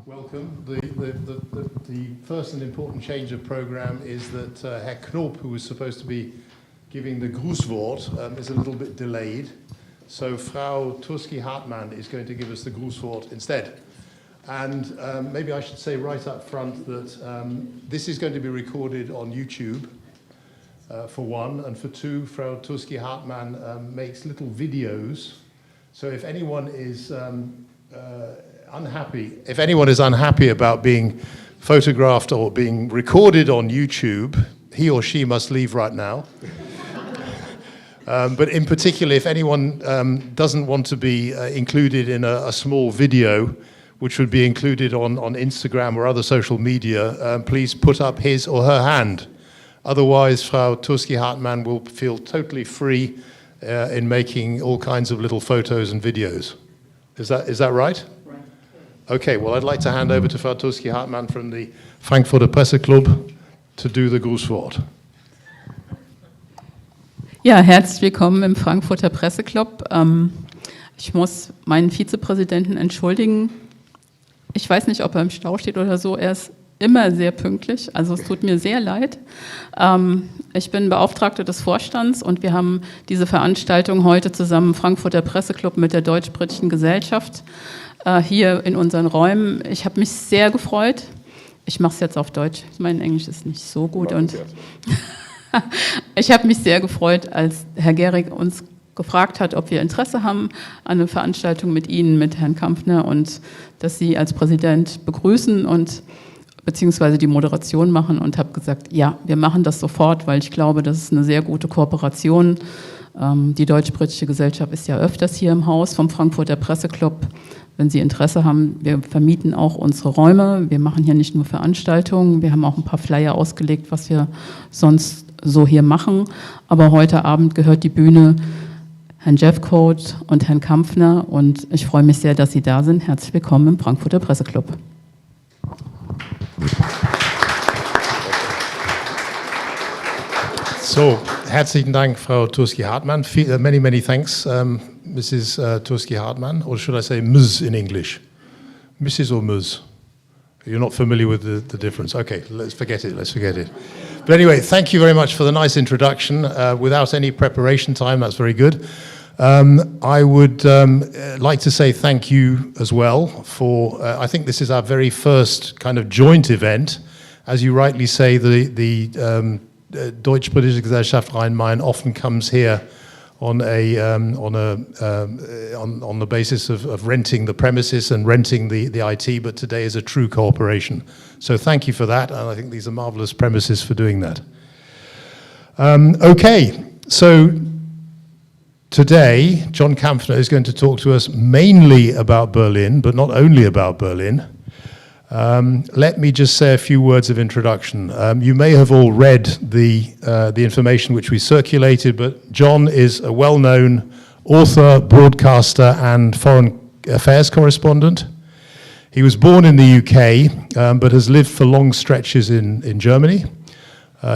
Welcome. The first and important change of program is that Herr Knoop, who was supposed to be giving the Grußwort, is a little bit delayed. So Frau Turski-Hartmann is going to give us the Grußwort instead. And maybe I should say right up front that this is going to be recorded on YouTube, for one, and for two, Frau Turski-Hartmann makes little videos. So if anyone is unhappy about being photographed or being recorded on YouTube, he or she must leave right now. But in particular, if anyone doesn't want to be included in a small video, which would be included on Instagram or other social media, please put up his or her hand. Otherwise, Frau Turski-Hartmann will feel totally free in making all kinds of little photos and videos. Is that right? Right. Okay, well, I'd like to hand over to Frau Turski-Hartmann from the Frankfurter PresseClub to do the Grußwort. Ja, herzlich willkommen im Frankfurter PresseClub. Ich muss meinen Vizepräsidenten entschuldigen. Ich weiß nicht, ob er im Stau steht oder so. Er ist immer sehr pünktlich, also es tut mir sehr leid. Ich bin Beauftragte des Vorstands und wir haben diese Veranstaltung heute zusammen im Frankfurter PresseClub mit der Deutsch-Britischen Gesellschaft hier in unseren Räumen. Ich habe mich sehr gefreut. Ich mache es jetzt auf Deutsch. Mein Englisch ist nicht so gut. Und ich habe mich sehr gefreut, als Herr Gehrig uns gefragt hat, ob wir Interesse haben an einer Veranstaltung mit Ihnen, mit Herrn Kampfner, und dass Sie als Präsident begrüßen und beziehungsweise die Moderation machen, und habe gesagt, ja, wir machen das sofort, weil ich glaube, das ist eine sehr gute Kooperation. Die Deutsch-Britische Gesellschaft ist ja öfters hier im Haus vom Frankfurter PresseClub. Wenn Sie Interesse haben, wir vermieten auch unsere Räume. Wir machen hier nicht nur Veranstaltungen, wir haben auch ein paar Flyer ausgelegt, was wir sonst so hier machen. Aber heute Abend gehört die Bühne Herrn Jeffcoat und Herrn Kampfner, und ich freue mich sehr, dass Sie da sind. Herzlich willkommen im Frankfurter PresseClub. So, herzlichen Dank, Frau Turski-Hartmann. Many, many thanks, Mrs. Turski-Hartmann, or should I say Ms. in English? Mrs. or Ms? You're not familiar with the difference. Okay, let's forget it. But anyway, thank you very much for the nice introduction. Without any preparation time, that's very good. I would like to say thank you as well for, I think this is our very first kind of joint event. As you rightly say, the Deutsch-Britische Gesellschaft Rhein-Main often comes here on the basis of renting the premises and renting the IT, but today is a true cooperation. So thank you for that, and I think these are marvelous premises for doing that. Okay, so today, John Kampfner is going to talk to us mainly about Berlin, but not only about Berlin. Let me just say a few words of introduction. You may have all read the information which we circulated, but John is a well-known author, broadcaster, and foreign affairs correspondent. He was born in the UK, but has lived for long stretches in Germany.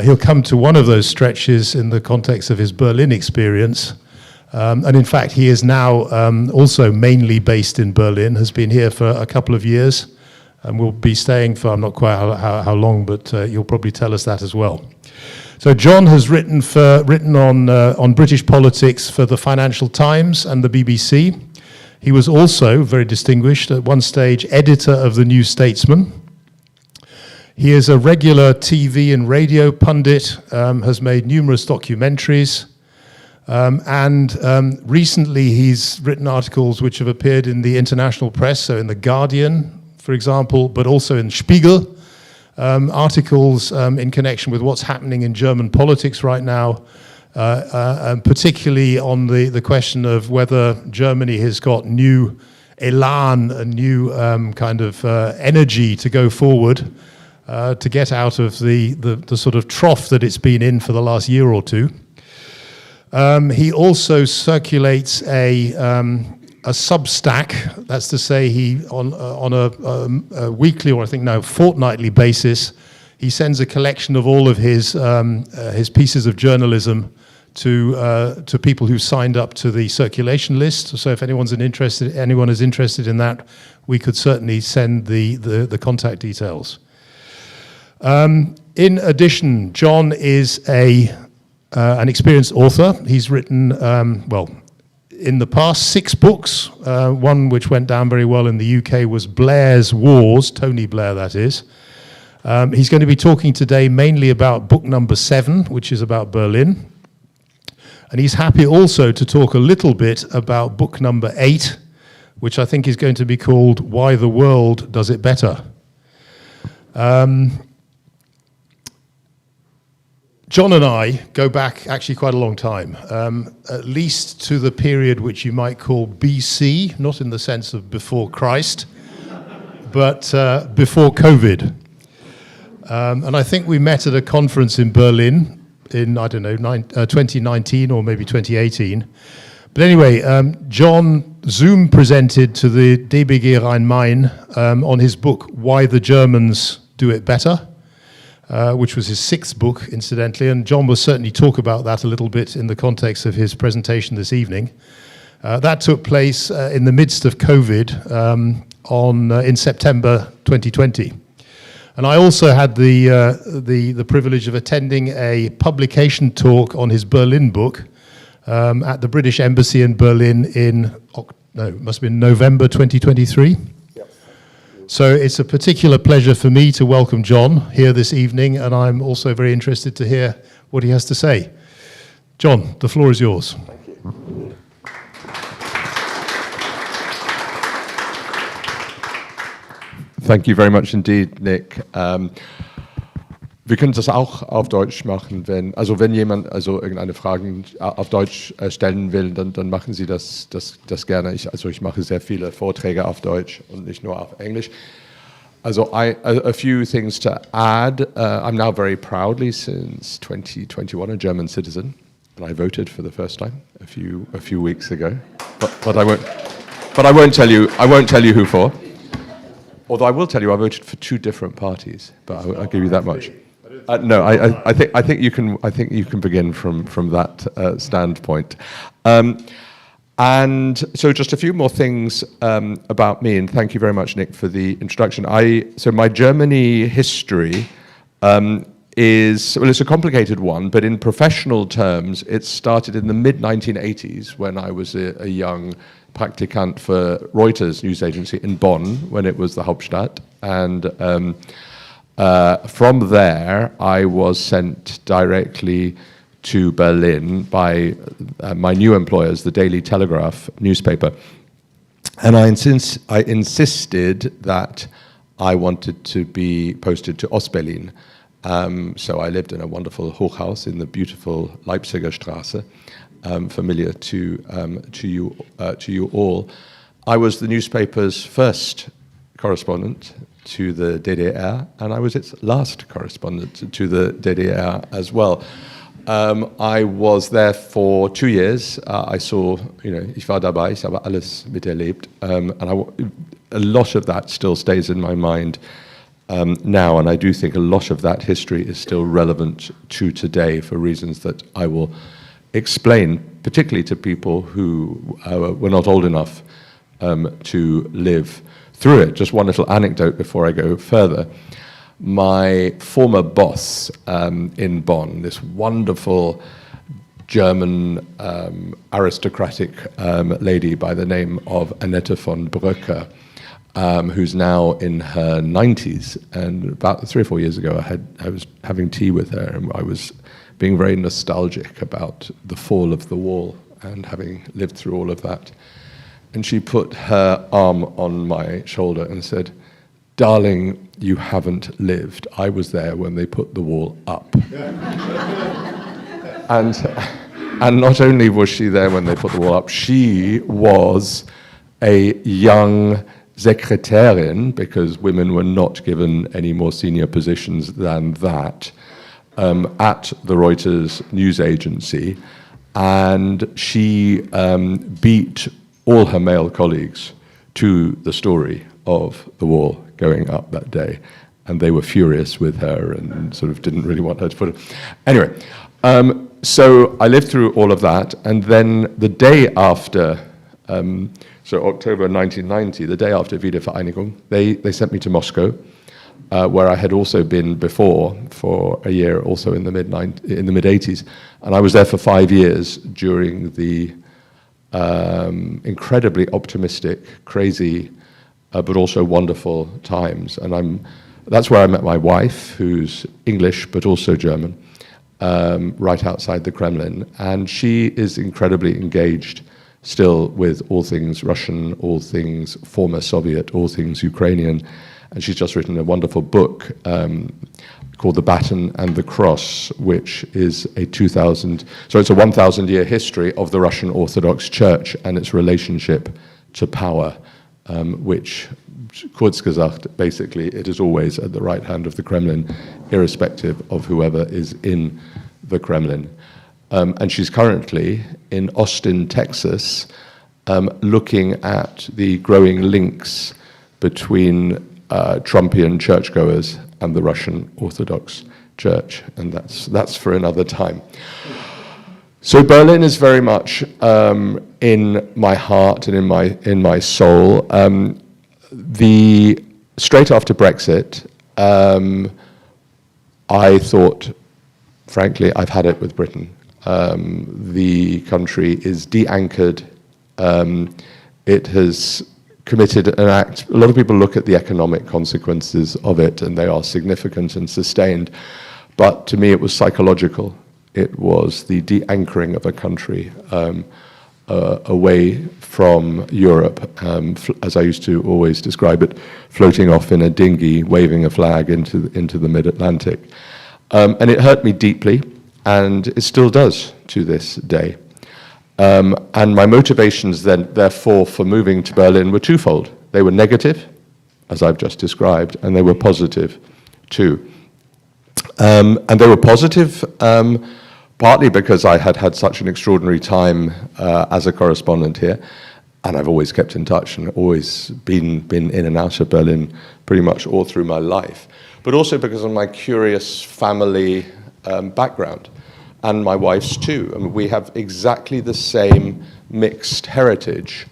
He'll come to one of those stretches in the context of his Berlin experience. And in fact, he is now also mainly based in Berlin, has been here for a couple of years, and will be staying for, I'm not quite how long, but you'll probably tell us that as well. So John has written on British politics for the Financial Times and the BBC. He was also, very distinguished, at one stage editor of the new Statesman. He is a regular TV and radio pundit, has made numerous documentaries, and recently he's written articles which have appeared in the international press, so in The Guardian, for example, but also in Spiegel, articles in connection with what's happening in German politics right now, and particularly on the question of whether Germany has got new elan, a new kind of energy to go forward, to get out of the sort of trough that it's been in for the last year or two. He also circulates a Substack, that's to say he on a weekly, or I think now fortnightly basis, he sends a collection of all of his pieces of journalism to people who signed up to the circulation list. So if anyone is interested in that, we could certainly send the contact details. In addition, John is an experienced author. He's written, in the past, 6 books. One which went down very well in the UK was Blair's Wars, Tony Blair that is. He's going to be talking today mainly about book number 7, which is about Berlin. And he's happy also to talk a little bit about book number 8, which I think is going to be called Why the World Does It Better. John and I go back actually quite a long time, at least to the period which you might call BC, not in the sense of before Christ, but before COVID. And I think we met at a conference in Berlin in, 2019 or maybe 2018. But anyway, John Zoom presented to the DBG Rhein-Main on his book, Why the Germans Do It Better, which was his 6th book, incidentally, and John will certainly talk about that a little bit in the context of his presentation this evening. That took place in the midst of COVID in September 2020. And I also had the privilege of attending a publication talk on his Berlin book at the British Embassy in Berlin it must have been November 2023. So it's a particular pleasure for me to welcome John here this evening, and I'm also very interested to hear what he has to say. John, the floor is yours. Thank you. Thank you very much indeed, Nick. Wir können das auch auf Deutsch machen, wenn jemand irgendeine Frage auf Deutsch stellen will, dann machen Sie das gerne. Ich mache sehr viele Vorträge auf Deutsch und nicht nur auf Englisch. A few things to add. I'm now very proudly since 2021 a German citizen, and I voted for the first time a few weeks ago. But I won't tell you who for. Although I will tell you, I voted for 2 different parties, but I'll give you that much. No, I think you can begin from that standpoint. And so just a few more things about me, and thank you very much, Nick, for the introduction. So my Germany history it's a complicated one, but in professional terms, it started in the mid-1980s when I was a young Praktikant for Reuters news agency in Bonn, when it was the Hauptstadt. And from there, I was sent directly to Berlin by my new employers, the Daily Telegraph newspaper. And I insisted that I wanted to be posted to Ostberlin. So I lived in a wonderful Hochhaus in the beautiful Leipziger Straße, familiar to you all. I was the newspaper's first correspondent to the DDR, and I was its last correspondent to the DDR as well. I was there for 2 years. I saw, ich war dabei, ich habe alles miterlebt, and a lot of that still stays in my mind now, and I do think a lot of that history is still relevant to today for reasons that I will explain, particularly to people who were not old enough to live through it. Just one little anecdote before I go further. My former boss in Bonn, this wonderful German aristocratic lady by the name of Annette von Bröcker, who's now in her 90s, and about 3 or 4 years ago I was having tea with her, and I was being very nostalgic about the fall of the wall and having lived through all of that. And she put her arm on my shoulder and said, "Darling, you haven't lived. I was there when they put the wall up." And not only was she there when they put the wall up, she was a young Sekretärin, because women were not given any more senior positions than that, at the Reuters news agency, and she beat all her male colleagues to the story of the wall going up that day, and they were furious with her and sort of didn't really want her to put it. Anyway, so I lived through all of that, and then the day after, so October 1990, the day after Wiedervereinigung, they sent me to Moscow, where I had also been before for a year, also in the mid-80s, and I was there for 5 years during the incredibly optimistic, crazy, but also wonderful times. And that's where I met my wife, who's English but also German, right outside the Kremlin, and she is incredibly engaged still with all things Russian, all things former Soviet, all things Ukrainian. And she's just written a wonderful book called The Baton and the Cross, which is it's a 1,000-year history of the Russian Orthodox Church and its relationship to power, which, kurz gesagt, basically, it is always at the right hand of the Kremlin, irrespective of whoever is in the Kremlin. And she's currently in Austin, Texas, looking at the growing links between Trumpian churchgoers and the Russian Orthodox Church, and that's for another time. So Berlin is very much in my heart and in my soul. Straight after Brexit, I thought, frankly, I've had it with Britain. The country is de-anchored. It has committed an act. A lot of people look at the economic consequences of it, and they are significant and sustained. But to me, it was psychological. It was the de-anchoring of a country away from Europe, as I used to always describe it, floating off in a dinghy, waving a flag into the mid-Atlantic. And it hurt me deeply, and it still does to this day. And my motivations then, therefore, for moving to Berlin were twofold. They were negative, as I've just described, and they were positive, too. And they were positive partly because I had had such an extraordinary time as a correspondent here, and I've always kept in touch and always been in and out of Berlin pretty much all through my life, but also because of my curious family background. And my wife's too. I mean, we have exactly the same mixed heritage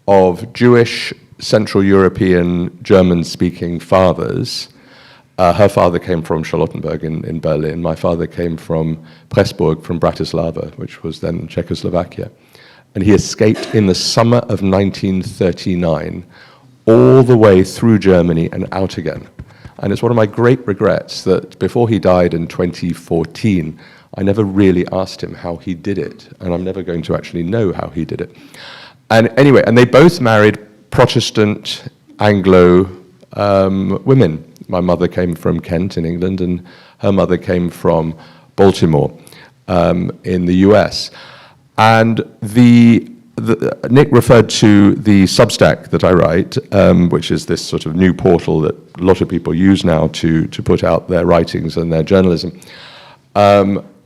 of Jewish, Central European, German-speaking fathers. Her father came from Charlottenburg in Berlin. My father came from Pressburg, from Bratislava, which was then Czechoslovakia. And he escaped in the summer of 1939, all the way through Germany and out again. And it's one of my great regrets that before he died in 2014, I never really asked him how he did it, and I'm never going to actually know how he did it. And anyway, and they both married Protestant Anglo women. My mother came from Kent in England, and her mother came from Baltimore in the US. And Nick referred to the Substack that I write, which is this sort of new portal that a lot of people use now to put out their writings and their journalism.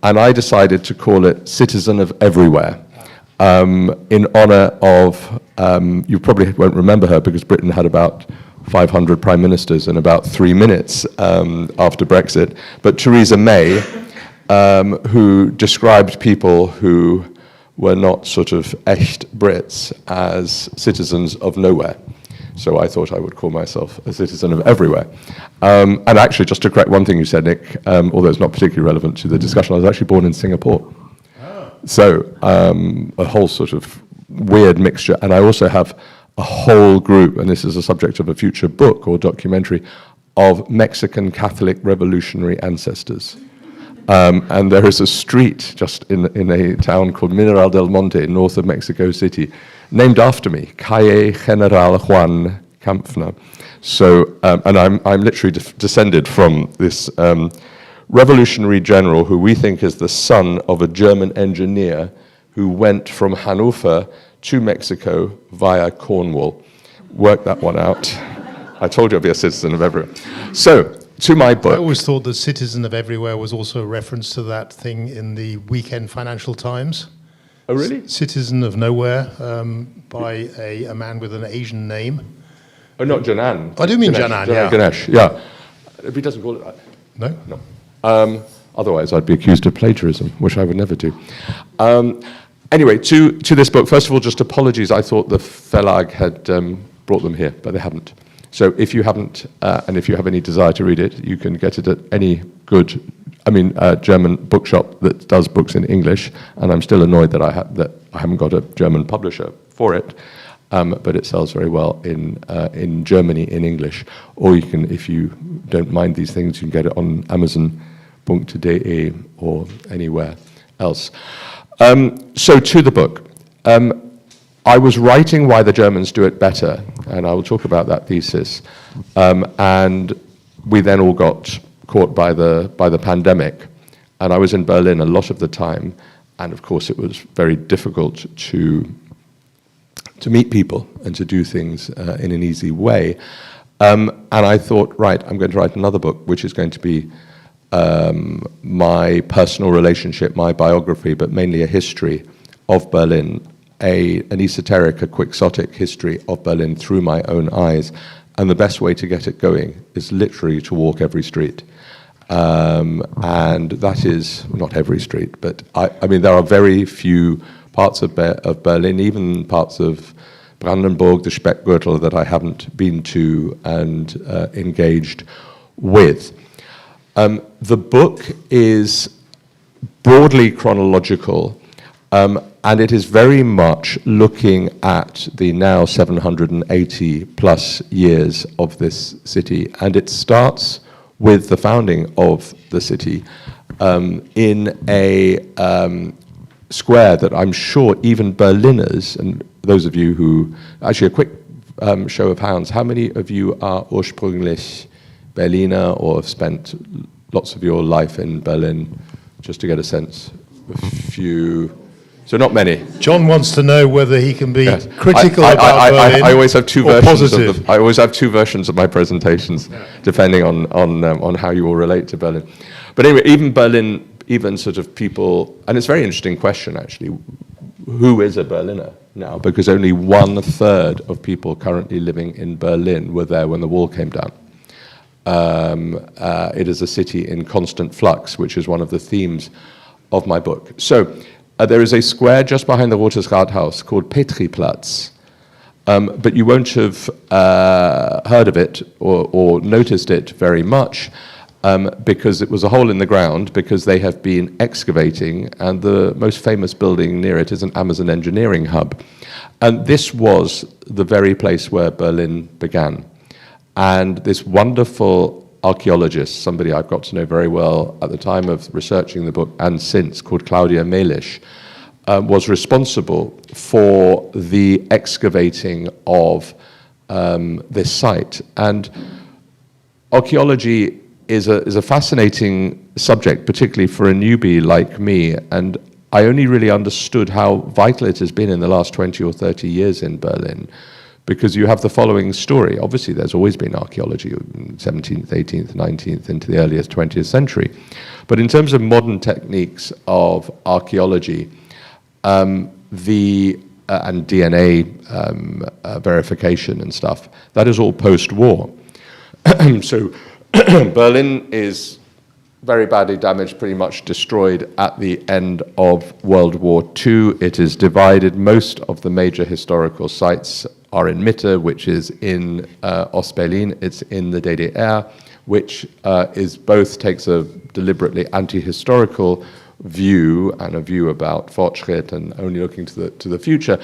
And I decided to call it Citizen of Everywhere, in honor of, you probably won't remember her because Britain had about 500 prime ministers in about 3 minutes after Brexit, but Theresa May, who described people who were not sort of echt Brits as citizens of nowhere. So I thought I would call myself a citizen of everywhere. And actually, just to correct one thing you said, Nick, although it's not particularly relevant to the discussion, I was actually born in Singapore. Oh. So a whole sort of weird mixture. And I also have a whole group, and this is a subject of a future book or documentary, of Mexican Catholic revolutionary ancestors. And there is a street just in a town called Mineral del Monte, north of Mexico City, named after me, Calle General Juan Kampfner. So, and I'm literally descended from this revolutionary general who we think is the son of a German engineer who went from Hanover to Mexico via Cornwall. Work that one out. I told you I'd be a citizen of everywhere. So, to my book. I always thought that Citizen of Everywhere was also a reference to that thing in the Weekend Financial Times. Oh, really? Citizen of Nowhere, by a man with an Asian name. Oh, not Janan. I do mean Janan, yeah. Ganesh, yeah. He doesn't call it that. No? No. Otherwise, I'd be accused of plagiarism, which I would never do. Anyway, to this book, first of all, just apologies. I thought the Verlag had brought them here, but they haven't. So if you haven't, and if you have any desire to read it, you can get it at any good, German bookshop that does books in English. And I'm still annoyed that I haven't got a German publisher for it. But it sells very well in Germany in English. Or you can, if you don't mind these things, you can get it on Amazon.de or anywhere else. So to the book. I was writing Why the Germans Do It Better, and I will talk about that thesis. And we then all got caught by the pandemic, and I was in Berlin a lot of the time, and of course it was very difficult to meet people and to do things in an easy way. And I thought, right, I'm going to write another book, which is going to be my personal relationship, my biography, but mainly a history of Berlin, an esoteric, a quixotic history of Berlin through my own eyes. And the best way to get it going is literally to walk every street. And that is, not every street, but I mean, there are very few parts of Berlin, even parts of Brandenburg, the Speckgürtel, that I haven't been to and engaged with. The book is broadly chronological, and it is very much looking at the now 780 plus years of this city. And it starts with the founding of the city in a square that I'm sure even Berliners, and those of you who, actually a quick show of hands, how many of you are ursprünglich Berliner or have spent lots of your life in Berlin, just to get a sense? A few. So not many. John wants to know whether he can be Yes. critical about Berlin. I always have two or versions. positive. I always have two versions of my presentations, depending on how you all relate to Berlin. But anyway, even Berlin, even sort of people, and it's a very interesting question actually. Who is a Berliner now? Because only 1/3 of people currently living in Berlin were there when the wall came down. It is a city in constant flux, which is one of the themes of my book. So. There is a square just behind the Rotes Rathaus called Petriplatz, but you won't have heard of it or noticed it very much because it was a hole in the ground, because they have been excavating, and the most famous building near it is an Amazon engineering hub. And this was the very place where Berlin began. And this wonderful archaeologist, somebody I've got to know very well at the time of researching the book and since, called Claudia Melisch, was responsible for the excavating of this site. And archaeology is a fascinating subject, particularly for a newbie like me, and I only really understood how vital it has been in the last 20 or 30 years in Berlin. Because you have the following story. Obviously, there's always been archaeology in 17th, 18th, 19th, into the earliest 20th century. But in terms of modern techniques of archaeology, and DNA verification and stuff, that is all post-war. So Berlin is very badly damaged, pretty much destroyed at the end of World War II. It is divided. Most of the major historical sites are in Mitte, which is in Ostberlin. It's in the DDR, which takes a deliberately anti-historical view and a view about Fortschritt and only looking to the future,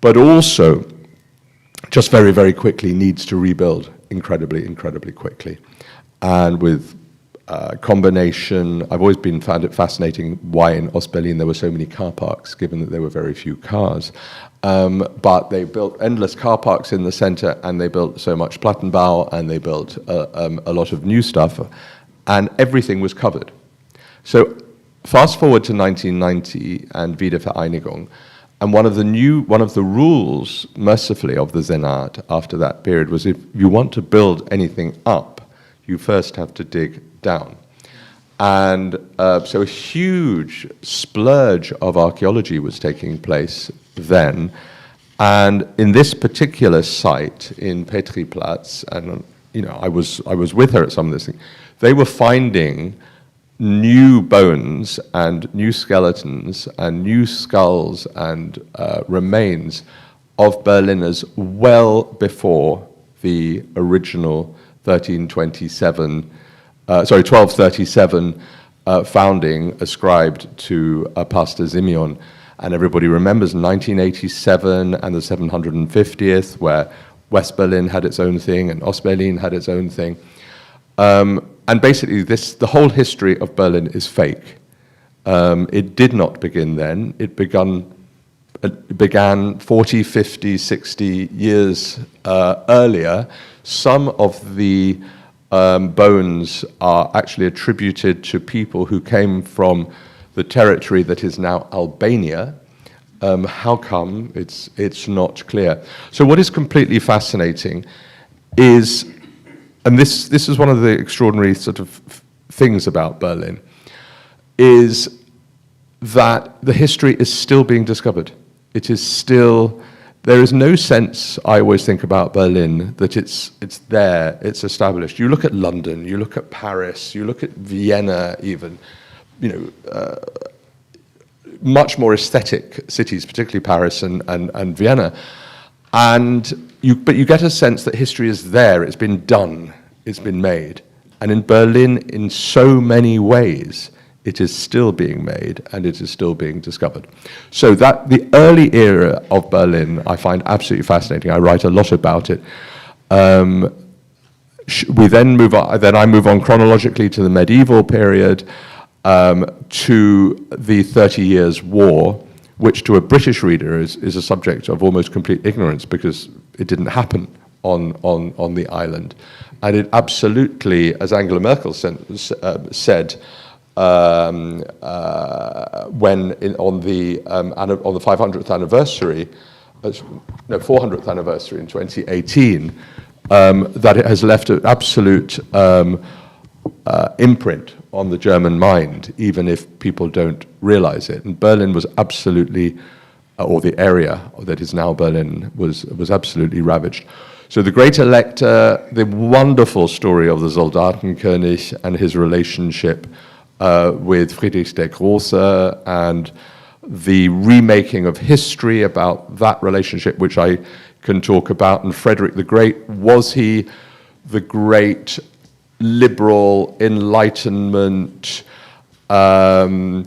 but also just very, very quickly needs to rebuild incredibly, incredibly quickly. And with combination, I've always found it fascinating why in Ostberlin there were so many car parks, given that there were very few cars. But they built endless car parks in the center, and they built so much Plattenbau, and they built a lot of new stuff, and everything was covered. So fast forward to 1990 and Wiedervereinigung, and one of the rules, mercifully, of the Senat after that period was if you want to build anything up, you first have to dig down. And so a huge splurge of archaeology was taking place then. And in this particular site in Petriplatz, and I was with her at some of this thing, they were finding new bones and new skeletons and new skulls and remains of Berliners well before the original 1237 founding ascribed to Pastor Simeon. And everybody remembers 1987 and the 750th, where West Berlin had its own thing and Ost-Berlin had its own thing. And basically, the whole history of Berlin is fake. It did not begin then. It began 40, 50, 60 years earlier. Some of the bones are actually attributed to people who came from the territory that is now Albania. How come? It's not clear. So what is completely fascinating is, and this is one of the extraordinary sort of things about Berlin, is that the history is still being discovered. It is still, there is no sense, I always think about Berlin, that it's there, it's established. You look at London, you look at Paris, you look at Vienna even, much more aesthetic cities, particularly Paris and Vienna. But you get a sense that history is there, it's been done, it's been made. And in Berlin, in so many ways, it is still being made and it is still being discovered. So that the early era of Berlin, I find absolutely fascinating. I write a lot about it. We then move on. Then I move on chronologically to the medieval period, to the 30 Years' War, which to a British reader is a subject of almost complete ignorance because it didn't happen on the island. And it absolutely, as Angela Merkel said, when on the 500th anniversary, 400th anniversary in 2018, that it has left an absolute imprint on the German mind, even if people don't realize it. And Berlin was absolutely, or the area that is now Berlin, was absolutely ravaged. So the Great Elector, the wonderful story of the Soldatenkönig and his relationship with Friedrich der Große, and the remaking of history about that relationship, which I can talk about. And Frederick the Great, was he the great liberal Enlightenment admirer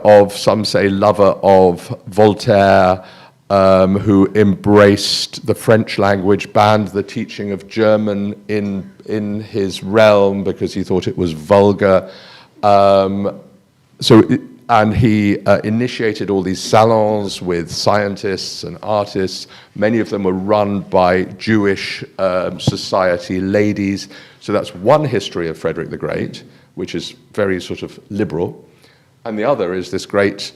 of, some say lover of, Voltaire, who embraced the French language, banned the teaching of German in his realm because he thought it was vulgar. And he initiated all these salons with scientists and artists. Many of them were run by Jewish society ladies. So that's one history of Frederick the Great, which is very sort of liberal. And the other is this great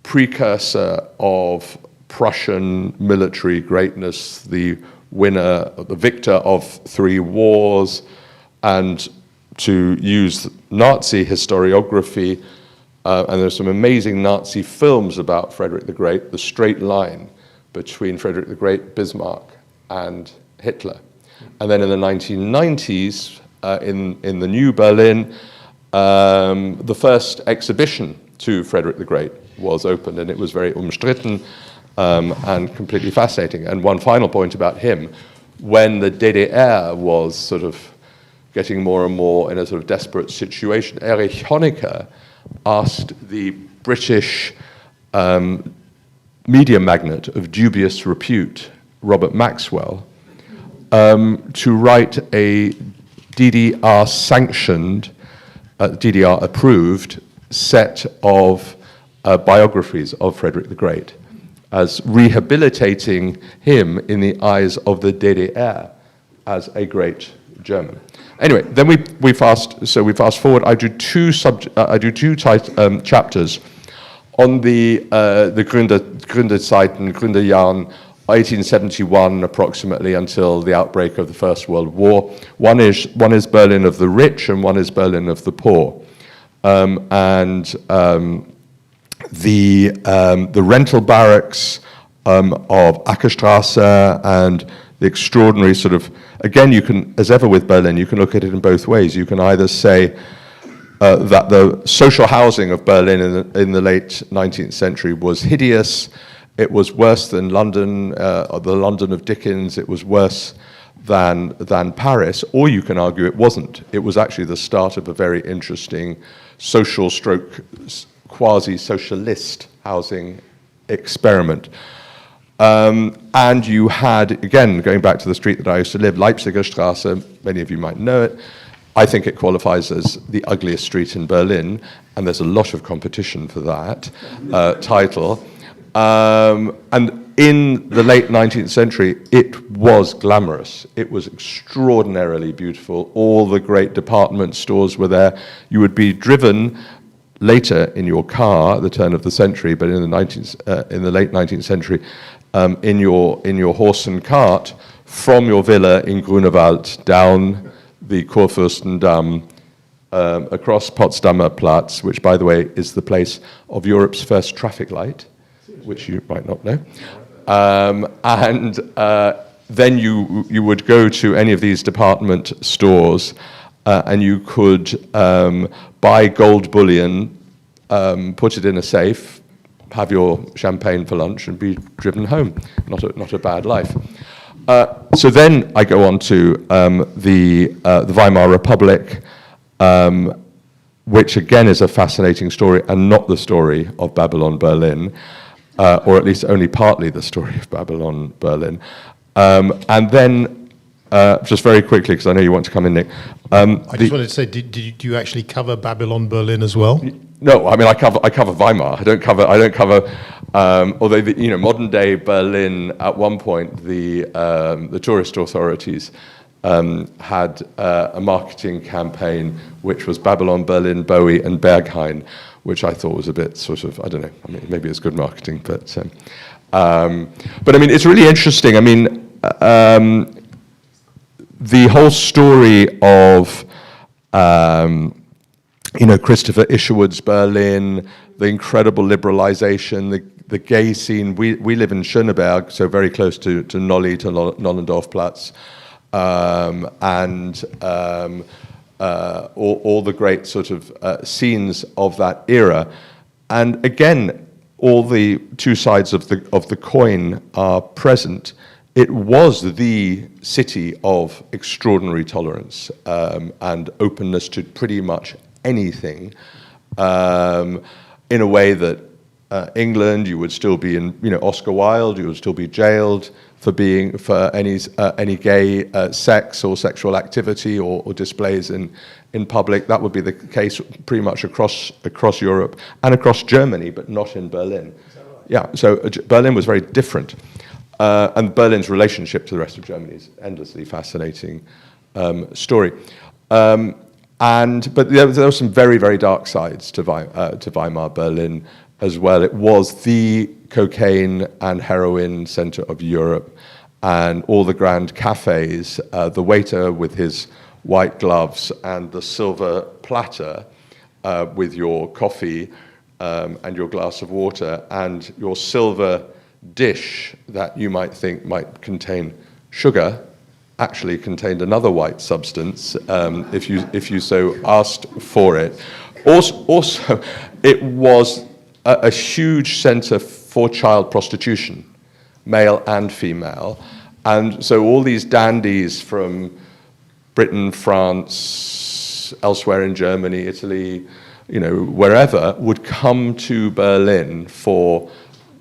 precursor of Prussian military greatness, the victor of 3 wars, and to use Nazi historiography, and there's some amazing Nazi films about Frederick the Great, the straight line between Frederick the Great, Bismarck, and Hitler. And then in the 1990s, in the New Berlin, the first exhibition to Frederick the Great was opened, and it was very umstritten and completely fascinating. And one final point about him, when the DDR was sort of getting more and more in a sort of desperate situation, Erich Honecker asked the British media magnate of dubious repute, Robert Maxwell, to write a DDR-sanctioned, DDR-approved set of biographies of Frederick the Great, as rehabilitating him in the eyes of the DDR as a great German. Anyway, then we fast forward. I do two chapters on the Gründerzeiten, Gründerjahren, 1871 approximately until the outbreak of the First World War. One is Berlin of the rich, and one is Berlin of the poor, the rental barracks of Ackerstrasse and the extraordinary sort of, again, you can, as ever with Berlin, you can look at it in both ways. You can either say that the social housing of Berlin in the late 19th century was hideous, it was worse than London, the London of Dickens, it was worse than Paris, or you can argue it wasn't. It was actually the start of a very interesting social stroke quasi-socialist housing experiment. And you had, again, going back to the street that I used to live, Leipziger Straße, many of you might know it. I think it qualifies as the ugliest street in Berlin, and there's a lot of competition for that title. And in the late 19th century, it was glamorous. It was extraordinarily beautiful. All the great department stores were there. You would be driven later in your car at the turn of the century, but in the late 19th century, in your horse and cart from your villa in Grunewald down the Kurfürstendamm, across Potsdamer Platz, which, by the way, is the place of Europe's first traffic light, which you might not know. And then you would go to any of these department stores and you could buy gold bullion, put it in a safe, have your champagne for lunch and be driven home. Not a bad life. So then I go on to the Weimar Republic, which again is a fascinating story and not the story of Babylon Berlin, or at least only partly the story of Babylon Berlin. And then, just very quickly, because I know you want to come in, Nick. I just wanted to say, do you actually cover Babylon Berlin as well? No, I mean I cover Weimar. I don't cover. Although modern day Berlin at one point the tourist authorities had a marketing campaign which was Babylon, Berlin, Bowie, and Berghain, which I thought was a bit sort of, I don't know. I mean, maybe it's good marketing, but I mean it's really interesting. I mean the whole story of Christopher Isherwood's Berlin, the incredible liberalization, the gay scene. We live in Schöneberg, so very close to Nolly, to Nollendorfplatz, and all the great sort of scenes of that era. And again, all the two sides of the coin are present. It was the city of extraordinary tolerance and openness to pretty much anything, in a way that England, you would still be in, Oscar Wilde, you would still be jailed for any gay sex or sexual activity or displays in public. That would be the case pretty much across Europe and across Germany, but not in Berlin. Is that right? Yeah, so Berlin was very different. And Berlin's relationship to the rest of Germany is an endlessly fascinating story. But there were some very, very dark sides to Weimar Berlin as well. It was the cocaine and heroin center of Europe, and all the grand cafes, the waiter with his white gloves and the silver platter with your coffee and your glass of water and your silver dish that you might think might contain sugar actually contained another white substance if you so asked for it. Also, it was a huge center for child prostitution, male and female. And so all these dandies from Britain, France, elsewhere in Germany, Italy, wherever, would come to Berlin for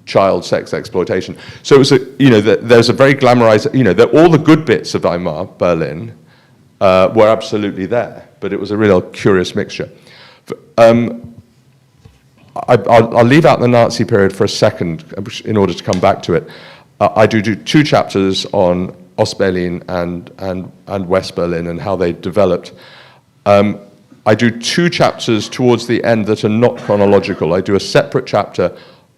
child sex exploitation. So it was there's a very glamorized, all the good bits of Weimar Berlin were absolutely there, but it was a real curious mixture. I'll leave out the Nazi period for a second in order to come back to it. I do two chapters on Ost-Berlin and West Berlin and how they developed. I do two chapters towards the end that are not chronological. I do a separate chapter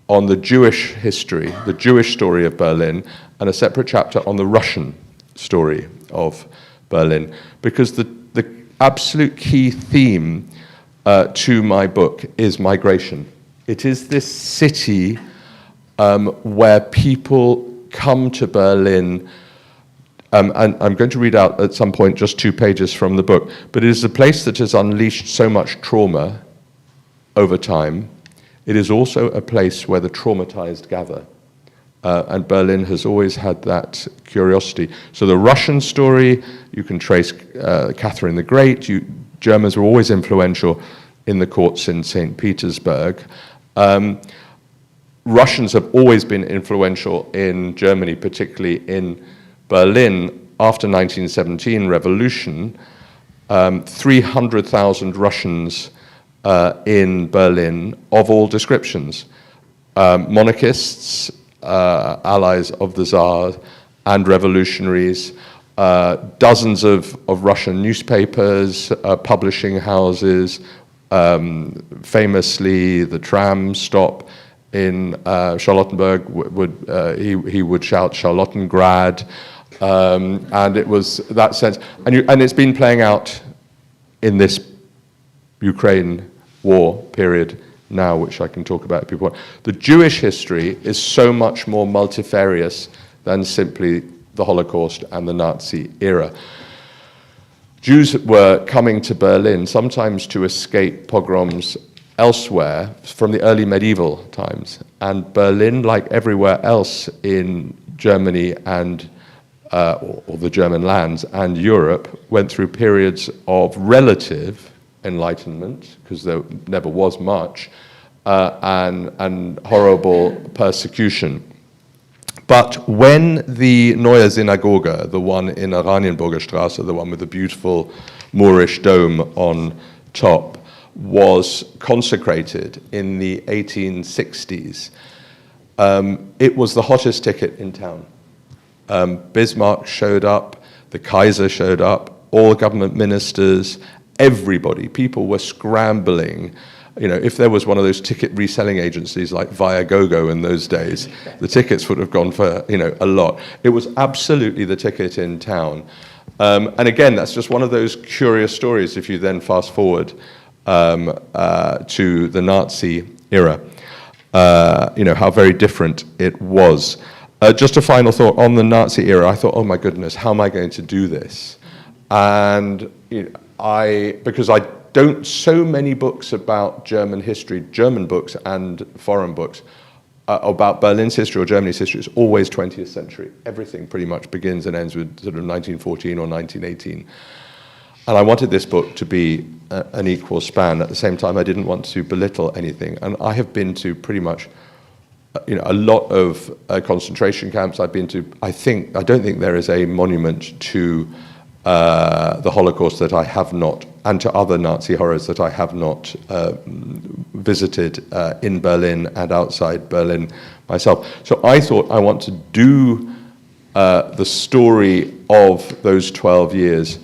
on the Jewish history, the Jewish story of Berlin, and a separate chapter on the Russian story of Berlin, because the absolute key theme to my book is migration. It is this city where people come to Berlin and I'm going to read out at some point just 2 pages from the book, but it is a place that has unleashed so much trauma over time. It is also a place where the traumatized gather. And Berlin has always had that curiosity. So the Russian story, you can trace Catherine the Great. Germans were always influential in the courts in St. Petersburg. Russians have always been influential in Germany, particularly in Berlin. After 1917 revolution, 300,000 Russians in Berlin of all descriptions, monarchists, allies of the Tsar, and revolutionaries, dozens of Russian newspapers, publishing houses, famously the tram stop in Charlottenburg, he would shout Charlottengrad, and it was that sense, and it's been playing out in this Ukraine war period now, which I can talk about if people want. The Jewish history is so much more multifarious than simply the Holocaust and the Nazi era. Jews were coming to Berlin sometimes to escape pogroms elsewhere from the early medieval times, and Berlin, like everywhere else in Germany and or the German lands and Europe, went through periods of relative enlightenment, because there never was much, and horrible persecution. But when the Neue Synagoge, the one in Oranienburger Straße, the one with the beautiful Moorish dome on top, was consecrated in the 1860s, it was the hottest ticket in town. Bismarck showed up, the Kaiser showed up, all government ministers, everybody, people were scrambling. You know, if there was one of those ticket reselling agencies like Viagogo in those days, the tickets would have gone for, you know, a lot. It was absolutely the ticket in town. And again, that's just one of those curious stories if you then fast forward to the Nazi era, you know, how very different it was. Just a final thought on the Nazi era. I thought, oh my goodness, how am I going to do this? And you know, because I don't, so many books about German history, German books and foreign books, about Berlin's history or Germany's history, it's always 20th century. Everything pretty much begins and ends with sort of 1914 or 1918. And I wanted this book to be an equal span. At the same time, I didn't want to belittle anything. And I have been to pretty much, you know, a lot of concentration camps. I've been to, I don't think there is a monument to the Holocaust that I have not, and to other Nazi horrors that I have not visited in Berlin and outside Berlin myself. So I thought I want to do the story of those 12 years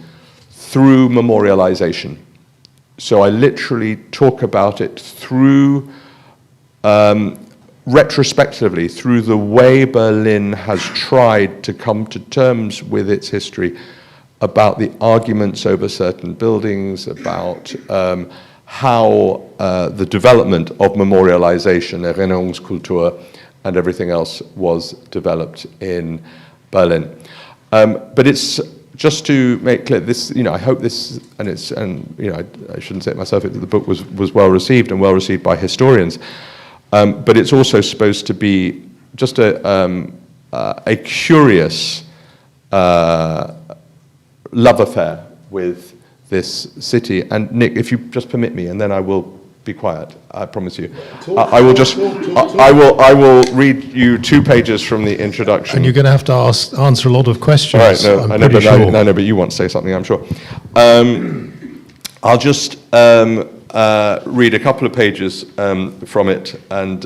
through memorialization. So I literally talk about it through, retrospectively, through the way Berlin has tried to come to terms with its history, about the arguments over certain buildings, about how the development of memorialization, Erinnerungskultur, and everything else was developed in Berlin. But it's just to make clear, this, you know, I hope this, and you know, I shouldn't say it myself, the book was well received and well received by historians, but it's also supposed to be just a curious love affair with this city. And Nick, if you just permit me, and then I will be quiet, I promise you. I will read you 2 pages from the introduction. And you're going to have to answer a lot of questions. All right, I know, but you want to say something, I'm sure. I'll just read a couple of pages from it, and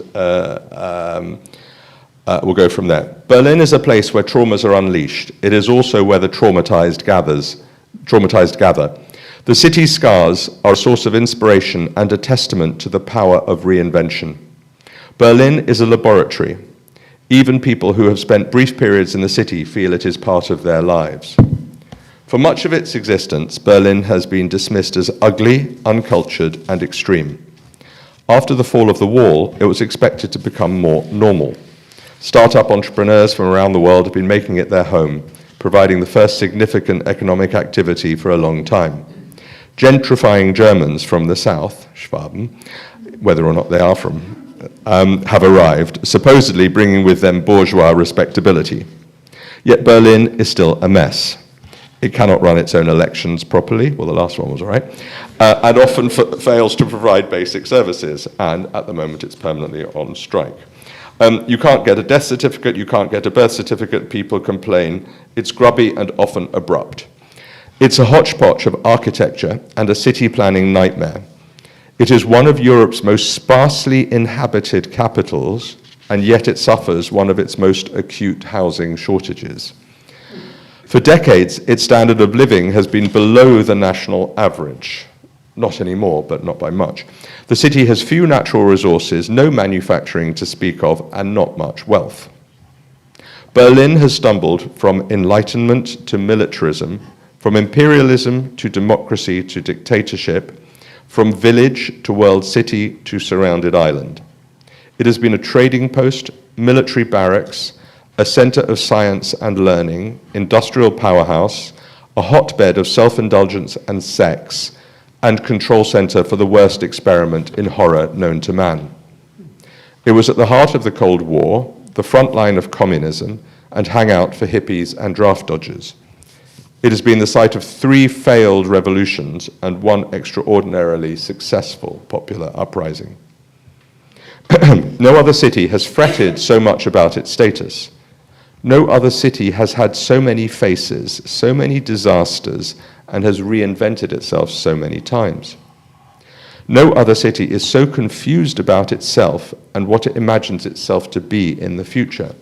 we'll go from there. Berlin is a place where traumas are unleashed. It is also where the traumatized gather. The city's scars are a source of inspiration and a testament to the power of reinvention. Berlin is a laboratory. Even people who have spent brief periods in the city feel it is part of their lives. For much of its existence, Berlin has been dismissed as ugly, uncultured, and extreme. After the fall of the wall, it was expected to become more normal. Startup entrepreneurs from around the world have been making it their home, providing the first significant economic activity for a long time. Gentrifying Germans from the south, Schwaben, whether or not they are from, have arrived, supposedly bringing with them bourgeois respectability. Yet Berlin is still a mess. It cannot run its own elections properly, well, the last one was all right, and often fails to provide basic services, and at the moment it's permanently on strike. You can't get a death certificate, you can't get a birth certificate, people complain. It's grubby and often abrupt. It's a hodgepodge of architecture and a city planning nightmare. It is one of Europe's most sparsely inhabited capitals, and yet it suffers one of its most acute housing shortages. For decades, its standard of living has been below the national average. Not anymore, but not by much. The city has few natural resources, no manufacturing to speak of, and not much wealth. Berlin has stumbled from enlightenment to militarism, from imperialism to democracy to dictatorship, from village to world city to surrounded island. It has been a trading post, military barracks, a center of science and learning, industrial powerhouse, a hotbed of self-indulgence and sex, and control center for the worst experiment in horror known to man. It was at the heart of the Cold War, the front line of communism, and hangout for hippies and draft dodgers. It has been the site of 3 failed revolutions and 1 extraordinarily successful popular uprising. No other city has fretted so much about its status. No other city has had so many faces, so many disasters, and has reinvented itself so many times. No other city is so confused about itself and what it imagines itself to be in the future.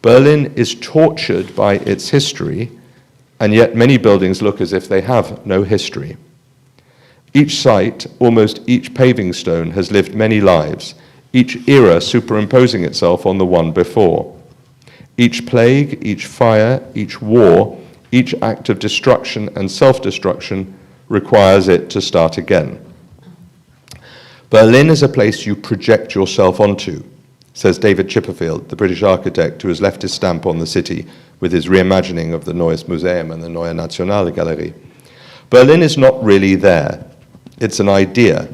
Berlin is tortured by its history, and yet many buildings look as if they have no history. Each site, almost each paving stone, has lived many lives, each era superimposing itself on the one before. Each plague, each fire, each war, each act of destruction and self-destruction requires it to start again. Berlin is a place you project yourself onto, says David Chipperfield, the British architect who has left his stamp on the city with his reimagining of the Neues Museum and the Neue Nationalgalerie. Berlin is not really there. It's an idea.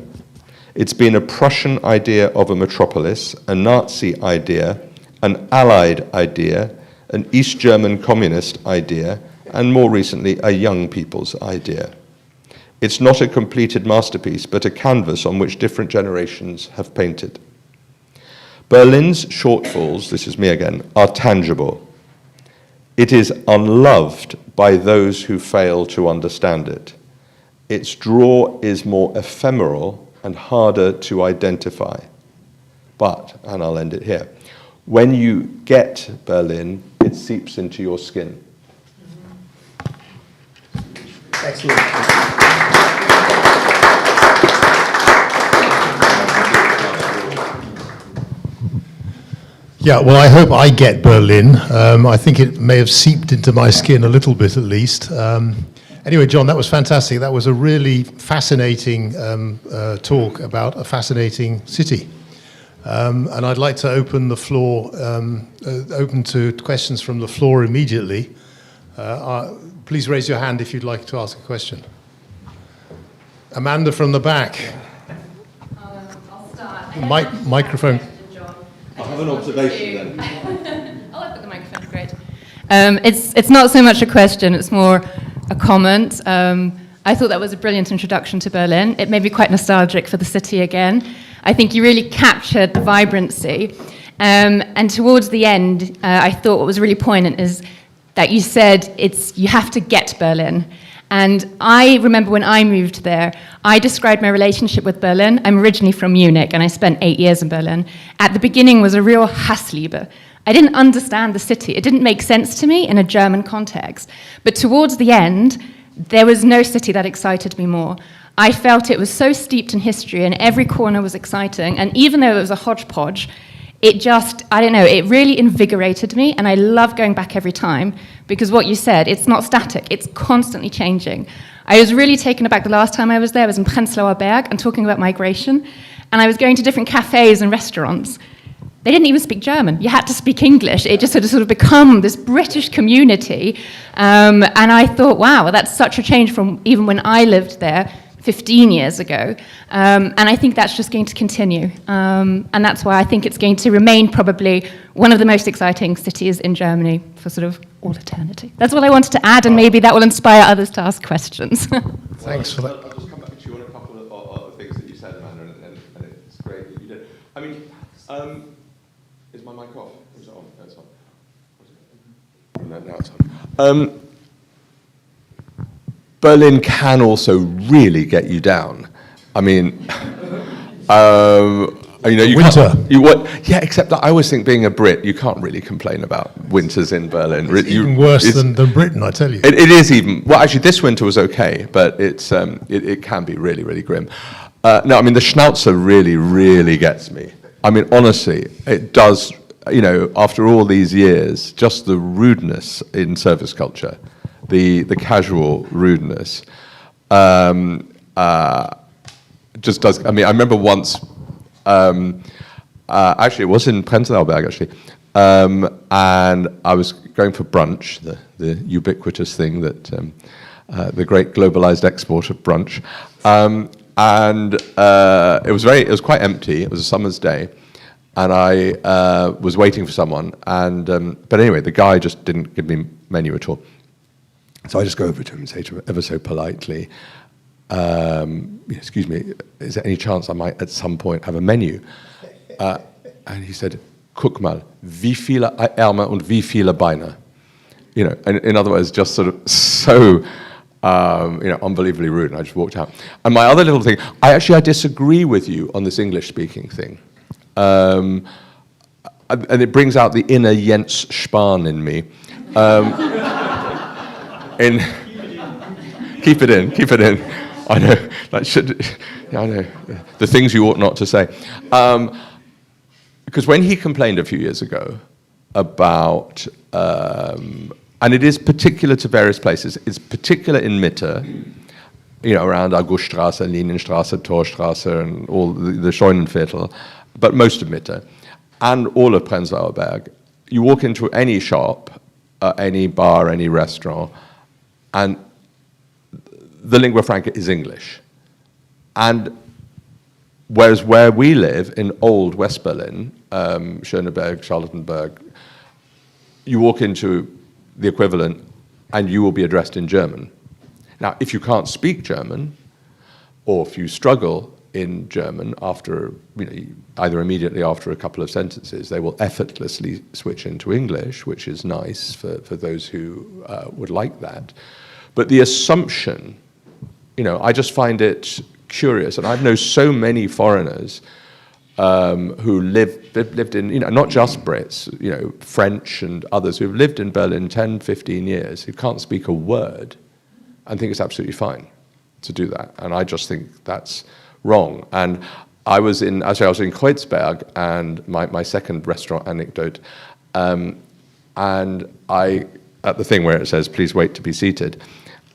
It's been a Prussian idea of a metropolis, a Nazi idea, an Allied idea, an East German communist idea, and more recently, a young people's idea. It's not a completed masterpiece, but a canvas on which different generations have painted. Berlin's shortfalls, this is me again, are tangible. It is unloved by those who fail to understand it. Its draw is more ephemeral and harder to identify. But, and I'll end it here, when you get Berlin, it seeps into your skin. Excellent. Yeah, well, I hope I get Berlin. I think it may have seeped into my skin a little bit at least. Anyway, John, that was fantastic. That was a really fascinating talk about a fascinating city. And I'd like to open the floor, open to questions from the floor immediately. Please raise your hand if you'd like to ask a question. Amanda from the back. I'll start. Microphone. I'll have an observation then. Oh, I've got the microphone, great. It's not so much a question, it's more a comment. I thought that was a brilliant introduction to Berlin. It made me quite nostalgic for the city again. I think you really captured the vibrancy. And towards the end, I thought what was really poignant is that you said you have to get Berlin. And I remember when I moved there, I described my relationship with Berlin. I'm originally from Munich, and I spent 8 years in Berlin. At the beginning was a real Hassliebe. I didn't understand the city. It didn't make sense to me in a German context. But towards the end, there was no city that excited me more. I felt it was so steeped in history, and every corner was exciting. And even though it was a hodgepodge, it just, I don't know, it really invigorated me, and I love going back every time, because what you said, it's not static, it's constantly changing. I was really taken aback the last time I was there. I was in Prenzlauer Berg and talking about migration, and I was going to different cafes and restaurants, they didn't even speak German. You had to speak English. It just sort of become this British community. And I thought, wow, that's such a change from even when I lived there 15 years ago. And I think that's just going to continue. And that's why I think it's going to remain probably one of the most exciting cities in Germany for sort of all eternity. That's what I wanted to add, and maybe that will inspire others to ask questions. Thanks for that. I'll just come back to you on a couple of things that you said, Amanda, and it's great that you did. I mean, is my mic off? Is it on? No, it's on. No, now it's on. Berlin can also really get you down. I mean, you winter. Yeah, except that I always think, being a Brit, you can't really complain about winters in Berlin. It's even worse than Britain, I tell you. It is even. Well, actually, this winter was okay, but it can be really, really grim. No, I mean, the Schnauzer really, really gets me. I mean, honestly, it does. After all these years, just the rudeness in service culture, the casual rudeness, just does. I mean, I remember once. Actually, it was in Prenzlauer actually, and I was going for brunch, the ubiquitous thing that the great globalized export of brunch, and it was quite empty. It was a summer's day, and I was waiting for someone, and but anyway, the guy just didn't give me menu at all. So I just go over to him and say to him ever so politely, excuse me, is there any chance I might at some point have a menu? And he said, guck mal, wie viele Ärmel und wie viele Beine? And in other words, just sort of so, unbelievably rude. And I just walked out. And my other little thing, I disagree with you on this English-speaking thing. And it brings out the inner Jens Spahn in me. Keep it in. I know. I know. The things you ought not to say. Because when he complained a few years ago about, and it is particular to various places, it's particular in Mitte, around Auguststraße, Linienstraße, Torstraße, and all the Scheunenviertel, but most of Mitte, and all of Prenzlauer Berg. You walk into any shop, any bar, any restaurant, and the lingua franca is English. And whereas where we live in old West Berlin, Schöneberg, Charlottenburg, you walk into the equivalent and you will be addressed in German. Now, if you can't speak German, or if you struggle in German after, either immediately after a couple of sentences, they will effortlessly switch into English, which is nice for those who would like that. But the assumption, I just find it curious, and I've known so many foreigners who lived in, not just Brits, French and others who've lived in Berlin 10, 15 years, who can't speak a word and think it's absolutely fine to do that. And I just think that's wrong. And I was in Kreuzberg, and my second restaurant anecdote, and I, at the thing where it says, please wait to be seated,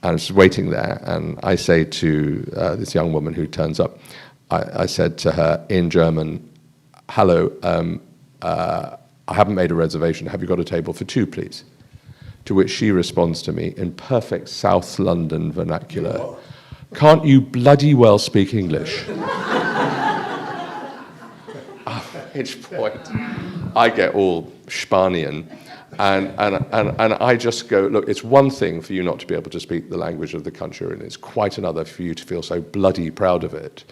and I was waiting there, and I say to this young woman who turns up, I said to her in German, hello, I haven't made a reservation. Have you got a table for two, please? To which she responds to me in perfect South London vernacular, can't you bloody well speak English? At which point I get all Spanian. And I just go, look, it's one thing for you not to be able to speak the language of the country, and it's quite another for you to feel so bloody proud of it.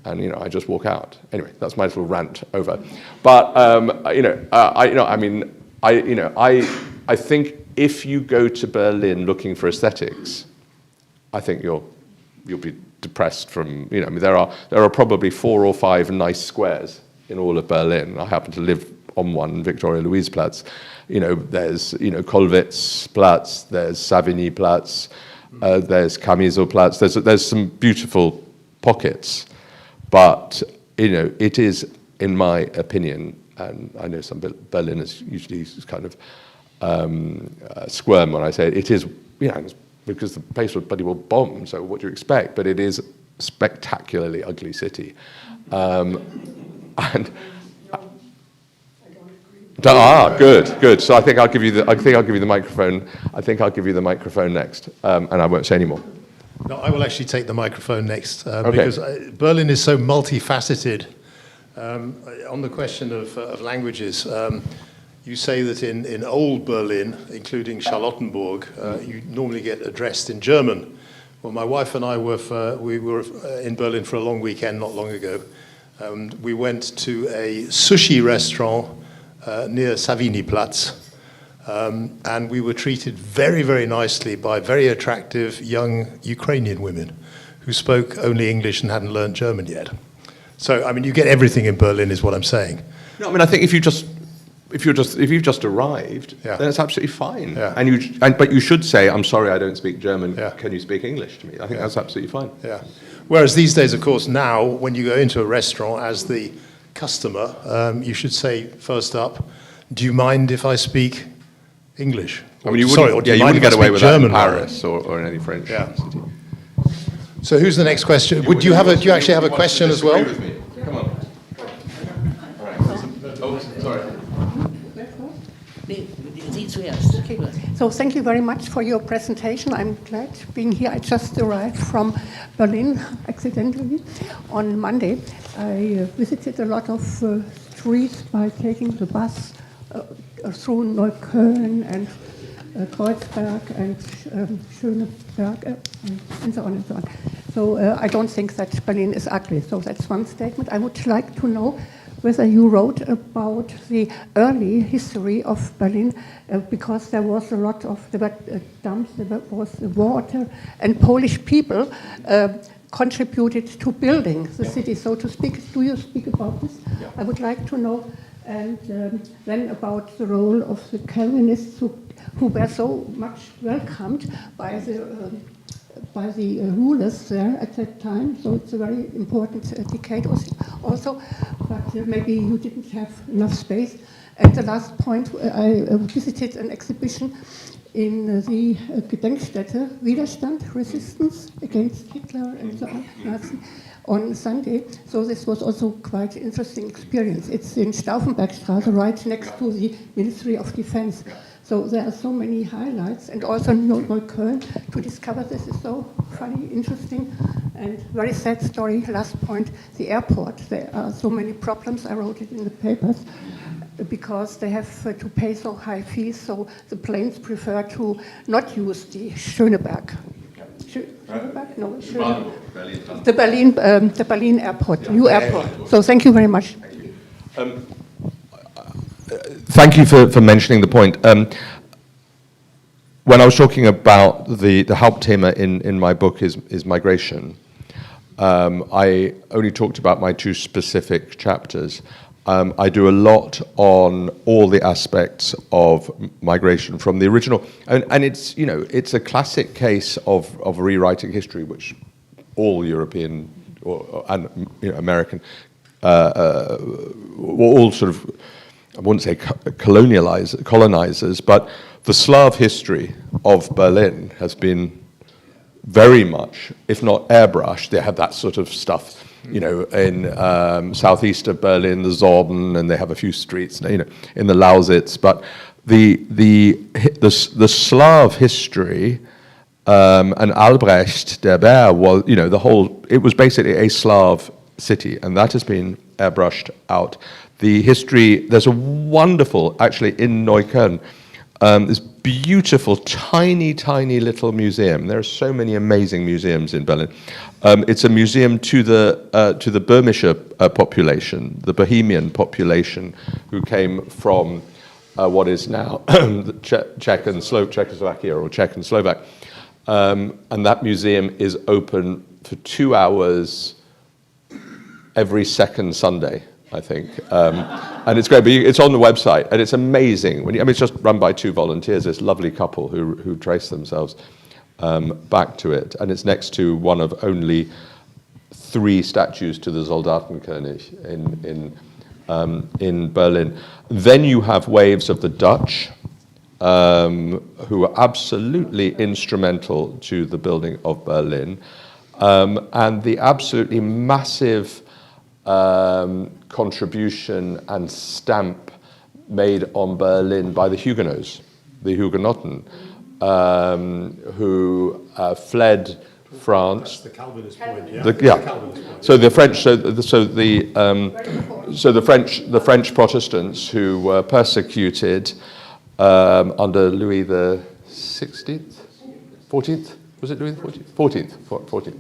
And I just walk out. Anyway, that's my little rant over. But I think if you go to Berlin looking for aesthetics, I think you'll be depressed from. There are probably 4 or 5 nice squares in all of Berlin. I happen to live on one, Victoria Louise Platz. There's Kollwitzplatz, there's Savignyplatz, there's Camiselplatz. There's some beautiful pockets, but it is, in my opinion, and I know some Berliners usually kind of squirm when I say it is, because the place was bloody well bombed. So what do you expect? But it is a spectacularly ugly city, and. Good. So I think I'll give you the microphone. I think I'll give you the microphone next, and I won't say any more. No, I will actually take the microphone next Okay. because Berlin is so multifaceted. On the question of languages, you say that in old Berlin, including Charlottenburg, you normally get addressed in German. Well, my wife and I we were in Berlin for a long weekend not long ago. We went to a sushi restaurant near Savignyplatz, and we were treated very, very nicely by very attractive young Ukrainian women who spoke only English and hadn't learned German yet. So, I mean, you get everything in Berlin, is what I'm saying. No, I mean, I think if you've just arrived, Yeah. then it's absolutely fine. Yeah. But you should say, "I'm sorry, I don't speak German. Yeah. Can you speak English to me?" I think that's absolutely fine. Yeah. Whereas these days, of course, now when you go into a restaurant as the customer, you should say first up, "Do you mind if I speak English?" I mean, you Sorry, or wouldn't, do you you mind wouldn't if I get away speak with German that in rather? Paris or in any French Yeah. city. So who's the next question? Do you actually have a question as well? Come on. Oh, sorry. Okay. So thank you very much for your presentation. I'm glad being here. I just arrived from Berlin accidentally on Monday. I visited a lot of streets by taking the bus through Neukölln and Kreuzberg and Schöneberg and so on and so on. So I don't think that Berlin is ugly. So that's one statement. I would like to know whether you wrote about the early history of Berlin, because there was a lot of, there were dumps, there was water, and Polish people contributed to building the city, so to speak. Do you speak about this? Yeah. I would like to know. And then about the role of the Calvinists who were so much welcomed by the rulers there at that time. So it's a very important decade also, but maybe you didn't have enough space. And the last point, I visited an exhibition in the Gedenkstätte, Widerstand, Resistance Against Hitler and so on, Nazi, on Sunday. So this was also quite an interesting experience. It's in Stauffenbergstraße, right next to the Ministry of Defense. So there are so many highlights, and also Neukölln. To discover this is so funny, interesting, and very sad story. Last point, the airport. There are so many problems. I wrote it in the papers because they have to pay so high fees. So the planes prefer to not use the Schöneberg. Schöneberg? No, the Berlin airport, new airport. So thank you very much. Thank you for mentioning the point. When I was talking about the Hauptthema in my book is migration, I only talked about my two specific chapters. I do a lot on all the aspects of migration from the original, and it's a classic case of rewriting history, which all European and American all sort of, I wouldn't say colonizers, but the Slav history of Berlin has been very much, if not airbrushed. They have that sort of stuff, in southeast of Berlin, the Sorben, and they have a few streets, in the Lausitz. But the Slav history, and Albrecht, der Bär, was, it was basically a Slav city, and that has been airbrushed out. The history, there's a wonderful, actually in Neukölln, this beautiful, tiny, tiny little museum. There are so many amazing museums in Berlin. It's a museum to the Böhmische population, the Bohemian population, who came from what is now Czechoslovakia or Czech and Slovak. And that museum is open for 2 hours every second Sunday, I think. And it's great, but it's on the website, and it's amazing. It's just run by two volunteers, this lovely couple who trace themselves back to it. And it's next to one of only 3 statues to the Soldatenkönig in Berlin. Then you have waves of the Dutch, who are absolutely instrumental to the building of Berlin, and the absolutely massive contribution and stamp made on Berlin by the Huguenots, the Huguenoten, who fled France. That's the Calvinist point, yeah. So the French, so the French Protestants who were persecuted under Louis the 16th, 14th. Was it Louis the 14th? 14th.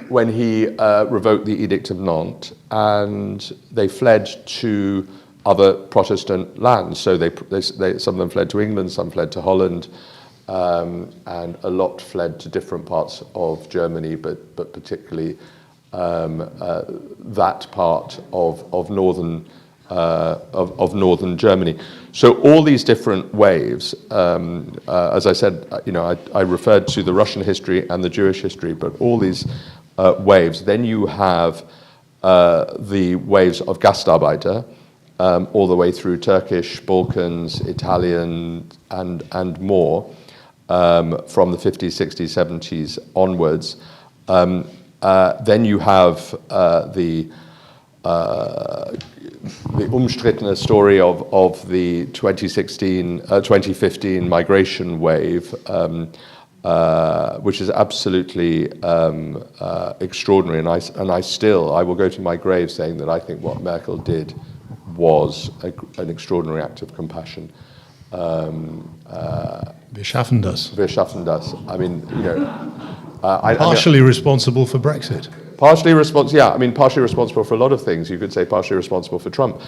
When he revoked the Edict of Nantes, and they fled to other Protestant lands. So they some of them fled to England, some fled to Holland, and a lot fled to different parts of Germany, but particularly that part of northern Germany. So all these different waves, as I said, I referred to the Russian history and the Jewish history, but all these waves. Then you have the waves of Gastarbeiter, all the way through Turkish, Balkans, Italian, and more, from the 50s, 60s, 70s onwards. Then you have the umstrittene story of the 2015 migration wave, which is absolutely extraordinary. And I will go to my grave saying that I think what Merkel did was an extraordinary act of compassion. Wir schaffen das. Wir schaffen das. I mean, Partially responsible for Brexit. Partially responsible for a lot of things. You could say partially responsible for Trump.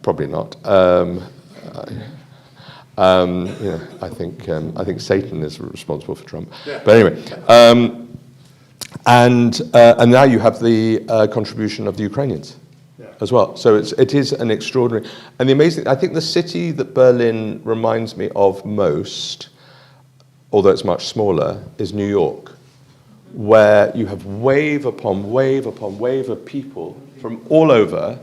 Probably not. I think Satan is responsible for Trump. Yeah. But anyway, and now you have the contribution of the Ukrainians as well. So it is an extraordinary and the amazing. I think the city that Berlin reminds me of most, although it's much smaller, is New York, where you have wave upon wave upon wave of people from all over,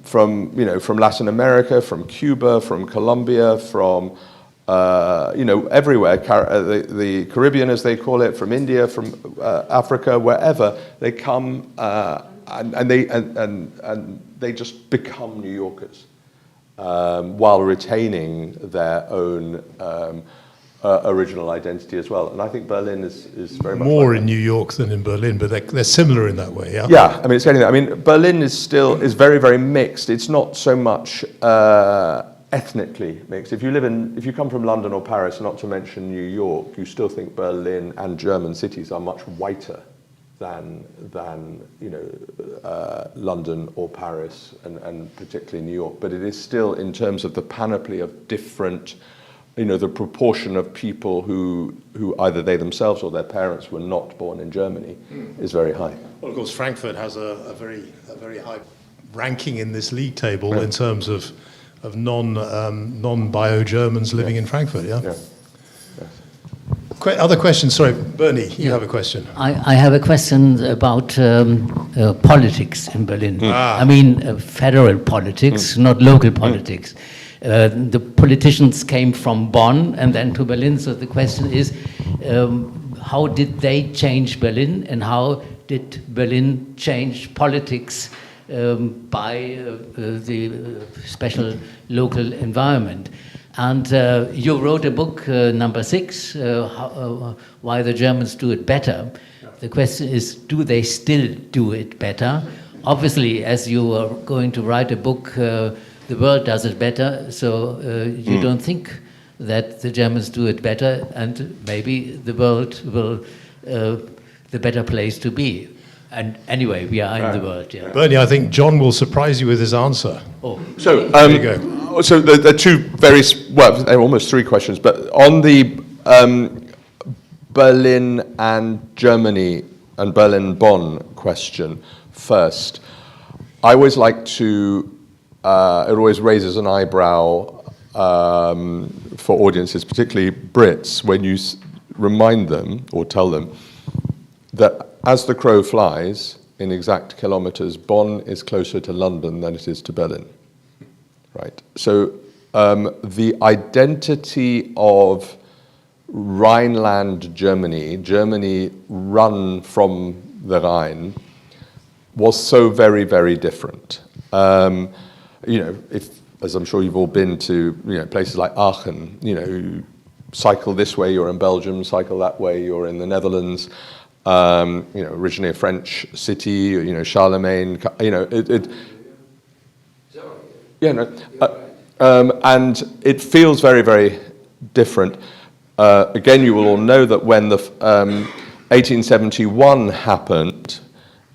from Latin America, from Cuba, from Colombia, from everywhere, the Caribbean as they call it, from India, from Africa, wherever they come, and they just become New Yorkers, while retaining their own original identity as well. And I think Berlin is very much more like in New York than in Berlin, but they're similar in that way, yeah? Yeah, I mean, it's getting there. I mean, Berlin is very, very mixed. It's not so much ethnically mixed. If you come from London or Paris, not to mention New York, you still think Berlin and German cities are much whiter than London or Paris and particularly New York. But it is still, in terms of the panoply of different, the proportion of people who either they themselves or their parents were not born in Germany is very high. Well, of course, Frankfurt has a very high ranking in this league table in terms of non-bio-Germans living in Frankfurt, yeah? Yeah. Other questions? Sorry, Bernie, you have a question. I have a question about politics in Berlin. I mean, federal politics, not local politics. The politicians came from Bonn and then to Berlin, so the question is, how did they change Berlin, and how did Berlin change politics by the special local environment? And you wrote a book, number 6, Why the Germans Do It Better. The question is, do they still do it better? Obviously, as you are going to write a book, the world does it better, so you don't think that the Germans do it better, and maybe the world will the better place to be. And anyway, we are in the world. Yeah. Bernie, I think John will surprise you with his answer. Oh, so there you go. So there are two they're almost 3 questions, but on the Berlin and Germany and Berlin-Bonn question first, I always like to. It always raises an eyebrow for audiences, particularly Brits, when you remind them or tell them that as the crow flies, in exact kilometers, Bonn is closer to London than it is to Berlin. Right. So the identity of Rhineland Germany run from the Rhine, was so very, very different. If, as I'm sure you've all been to, places like Aachen, you cycle this way, you're in Belgium, cycle that way, you're in the Netherlands. Originally a French city, Charlemagne, and it feels very, very different. Again, you will all know that when the 1871 happened,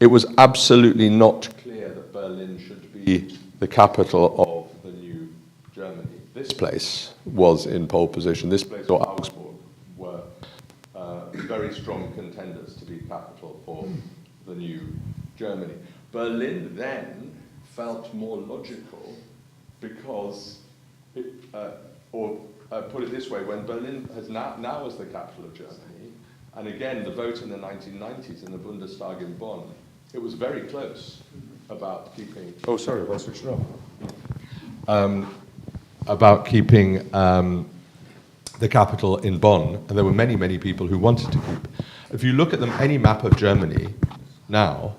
it was absolutely not clear that Berlin should be the capital of the new Germany. This place was in pole position. This place or Augsburg were very strong contenders to be capital for the new Germany. Berlin then felt more logical because, put it this way, when Berlin has now is the capital of Germany, and again the vote in the 1990s in the Bundestag in Bonn, it was very close about keeping. Oh, sorry, I switched it off. About keeping the capital in Bonn, and there were many, many people who wanted to keep. If you look at any map of Germany now,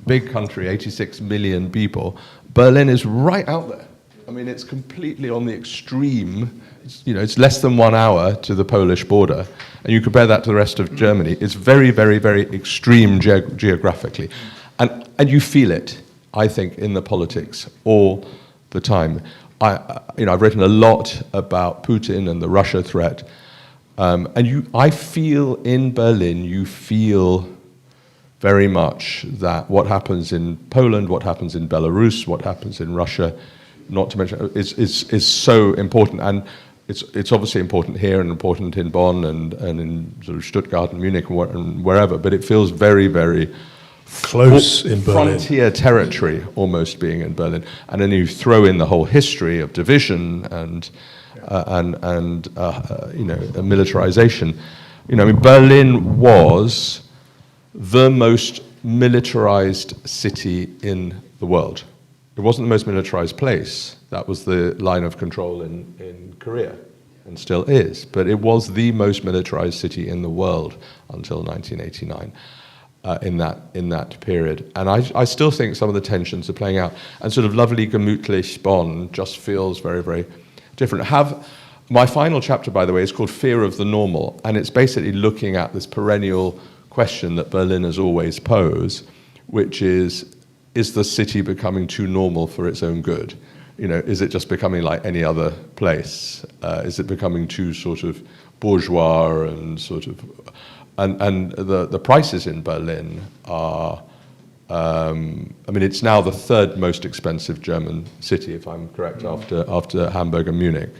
big country, 86 million people, Berlin is right out there. I mean, it's completely on the extreme. It's less than 1 hour to the Polish border, and you compare that to the rest of Germany. It's very, very, very extreme geographically, and you feel it, I think, in the politics all the time. I've written a lot about Putin and the Russia threat, and I feel in Berlin, you feel very much that what happens in Poland, what happens in Belarus, what happens in Russia, not to mention, is so important. And it's obviously important here and important in Bonn and in sort of Stuttgart and Munich and wherever, but it feels very, very close in Berlin. Frontier territory almost being in Berlin. And then you throw in the whole history of division and militarization. Berlin was the most militarized city in the world. It wasn't the most militarized place. That was the line of control in Korea, and still is. But it was the most militarized city in the world until 1989, in that period. And I still think some of the tensions are playing out. And sort of lovely gemütlich Bonn just feels very, very different. My final chapter, by the way, is called Fear of the Normal, and it's basically looking at this perennial question that Berliners always pose, which is the city becoming too normal for its own good? Is it just becoming like any other place? Is it becoming too sort of bourgeois and sort of, and the prices in Berlin are, it's now the third most expensive German city, if I'm correct, after Hamburg and Munich.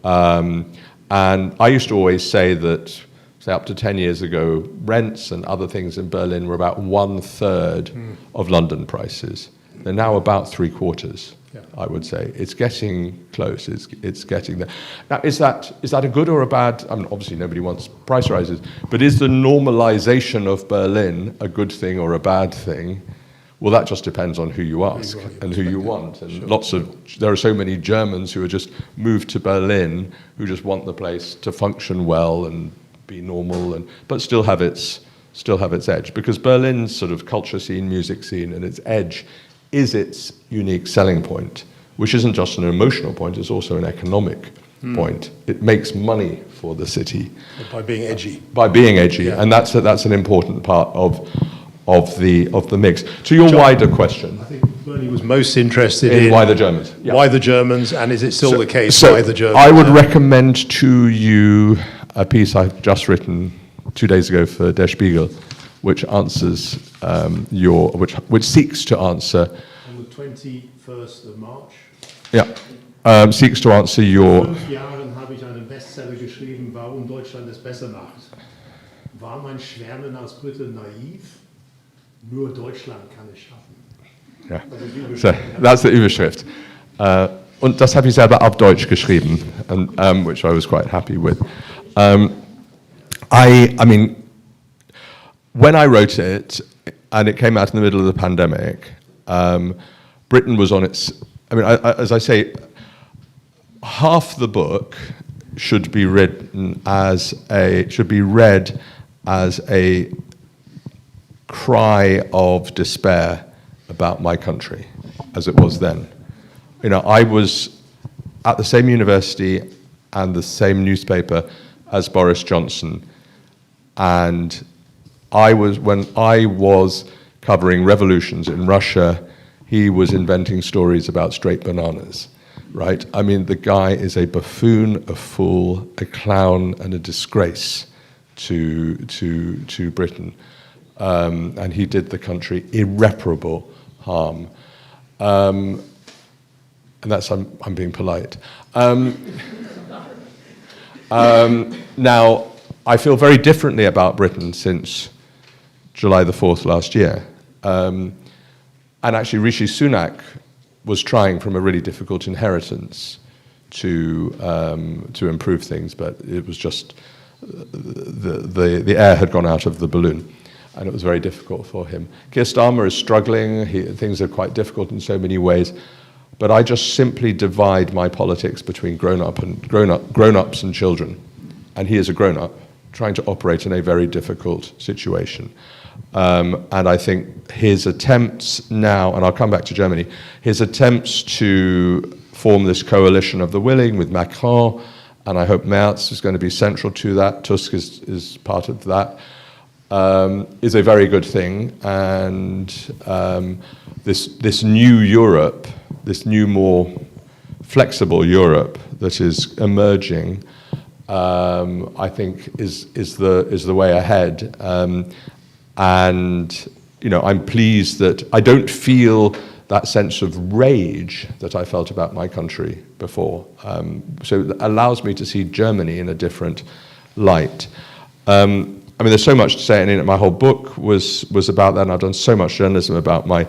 And I used to always say that, up to 10 years ago, rents and other things in Berlin were about 1/3 of London prices. They're now about 3/4, I would say. It's getting close, it's getting there. Now, is that a good or a bad? Obviously nobody wants price rises, but is the normalization of Berlin a good thing or a bad thing? Well, that just depends on who you ask and who you want. And there are so many Germans who are just moved to Berlin who just want the place to function well and be normal, but still have its edge, because Berlin's sort of culture scene, music scene, and its edge is its unique selling point, which isn't just an emotional point; it's also an economic point. It makes money for the city by being edgy. And that's an important part of the mix. To your wider question, I think Bernie was most interested in why the Germans. Yeah. Why the Germans, and is it still the case? Why the Germans? I would recommend to you a piece I've just written 2 days ago for Der Spiegel, which answers which seeks to answer. On the 21st of March. Yeah, seeks to answer your. 5 Jahren habe ich einen Bestseller geschrieben, warum Deutschland es besser macht. War mein Schwärmen als Brite naiv? Nur Deutschland kann es schaffen. Ja, so, that's the Überschrift. Und das habe ich selber auf Deutsch geschrieben, which I was quite happy with. I mean, when I wrote it, and it came out in the middle of the pandemic, Britain was on its. As I say, half the book should be read as a cry of despair about my country as it was then. You know, I was at the same university and the same newspaper as Boris Johnson, and when I was covering revolutions in Russia, he was inventing stories about straight bananas, right? I mean, the guy is a buffoon, a fool, a clown, and a disgrace to Britain. And he did the country irreparable harm. And that's, I'm being polite. Now, I feel very differently about Britain since July the 4th last year. And actually, Rishi Sunak was trying from a really difficult inheritance to improve things, but it was just the air had gone out of the balloon, and it was very difficult for him. Keir Starmer is struggling. Things are quite difficult in so many ways, but I just simply divide my politics between grown-ups and children, and he is a grown-up trying to operate in a very difficult situation. And I think his attempts now, and I'll come back to Germany, his attempts to form this coalition of the willing with Macron, and I hope Merz is going to be central to that, Tusk is part of that, is a very good thing. And this new Europe, this new, more flexible Europe that is emerging, I think is the way ahead. And you know, I'm pleased that I don't feel that sense of rage that I felt about my country before. So it allows me to see Germany in a different light. I mean, there's so much to say, and my whole book was about that, and I've done so much journalism about my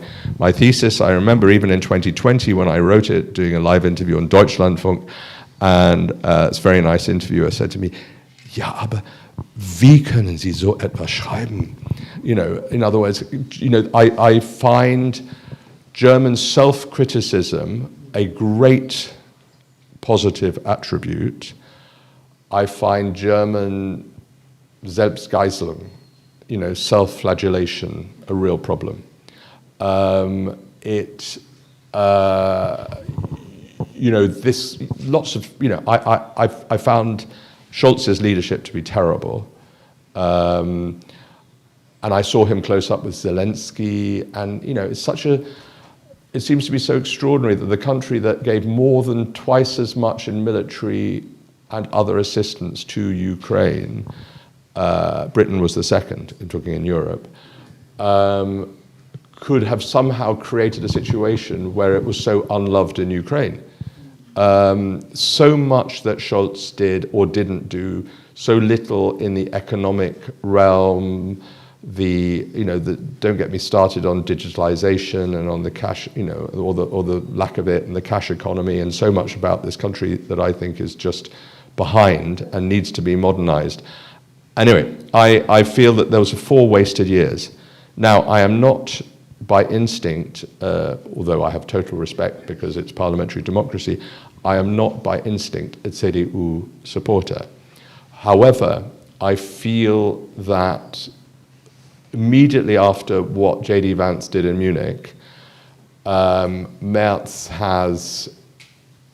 thesis. I remember even in 2020 when I wrote it, doing a live interview on Deutschlandfunk, and it's a very nice interviewer said to me, "Ja, aber wie können Sie so etwas schreiben?" You know, in other words, you know, I find German self-criticism a great positive attribute. I find German Selbstgeißelung, you know, self-flagellation, a real problem. You know, I found Scholz's leadership to be terrible. And I saw him close up with Zelensky, and you know, it seems to be so extraordinary that the country that gave more than twice as much in military and other assistance to Ukraine, Britain was the second, talking in Europe, could have somehow created a situation where it was so unloved in Ukraine. So much that Scholz did or didn't do, so little in the economic realm, don't get me started on digitalization and on the cash, you know, or the lack of it, and the cash economy, and so much about this country that I think is just behind and needs to be modernized. Anyway, I feel that those are 4 wasted years. Now, I am not by instinct, although I have total respect because it's parliamentary democracy, I am not by instinct a CDU supporter. However, I feel that immediately after what J.D. Vance did in Munich, Merz has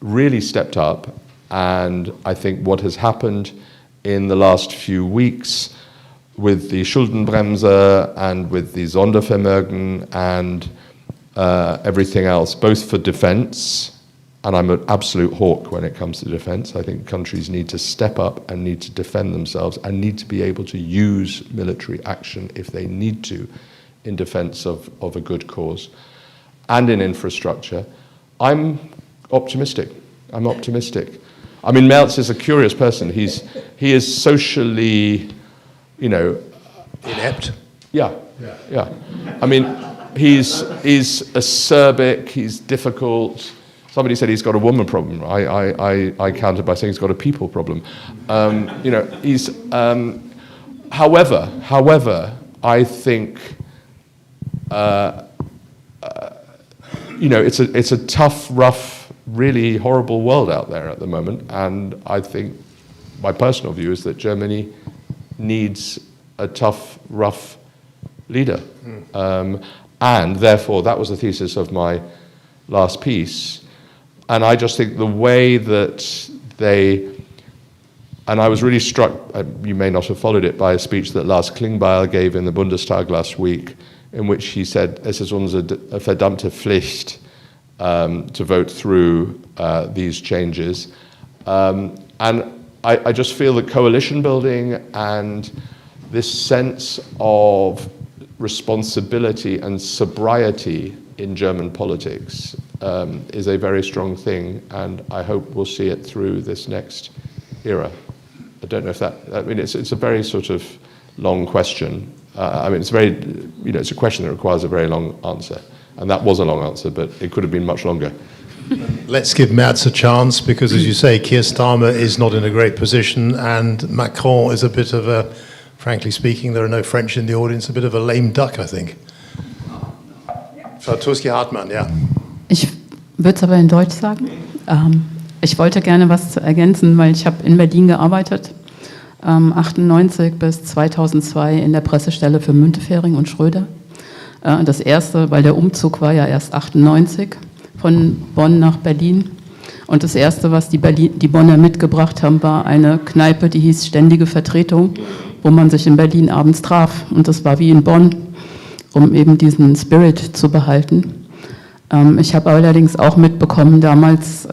really stepped up, and I think what has happened in the last few weeks with the Schuldenbremse and with the Sondervermögen and everything else, both for defense, and I'm an absolute hawk when it comes to defense. I think countries need to step up and need to defend themselves and need to be able to use military action if they need to in defense of a good cause, and in infrastructure. I'm optimistic. I mean, Merz is a curious person. He is socially, you know, inept. Yeah. I mean, he's acerbic. He's difficult. Somebody said he's got a woman problem. I countered by saying he's got a people problem. You know, he's. However, I think. You know, it's a tough, rough, really horrible world out there at the moment, and I think my personal view is that Germany needs a tough, rough leader. And therefore, that was the thesis of my last piece. And I just think the way that and I was really struck, you may not have followed it, by a speech that Lars Klingbeil gave in the Bundestag last week, in which he said, es ist unsere verdammte Pflicht to vote through these changes. And I just feel that coalition building and this sense of responsibility and sobriety in German politics is a very strong thing, and I hope we'll see it through this next era. I don't know if it's a very sort of long question. It's very, it's a question that requires a very long answer, and that was a long answer, but it could have been much longer. Let's give Merz a chance, because as you say, Keir Starmer is not in a great position, and Macron is a bit of a, frankly speaking, there are no French in the audience, a bit of a lame duck, I think. Frau Tuski-Hartmann, ja. Ich würde es aber in Deutsch sagen. Ich wollte gerne was ergänzen, weil ich habe in Berlin gearbeitet, 98 bis 2002 in der Pressestelle für Müntefering und Schröder. Das erste, weil der Umzug war ja erst 98 von Bonn nach Berlin. Und das erste, was die Bonner mitgebracht haben, war eine Kneipe, die hieß Ständige Vertretung, wo man sich in Berlin abends traf. Und das war wie in Bonn, um eben diesen Spirit zu behalten. Ich habe allerdings auch mitbekommen, damals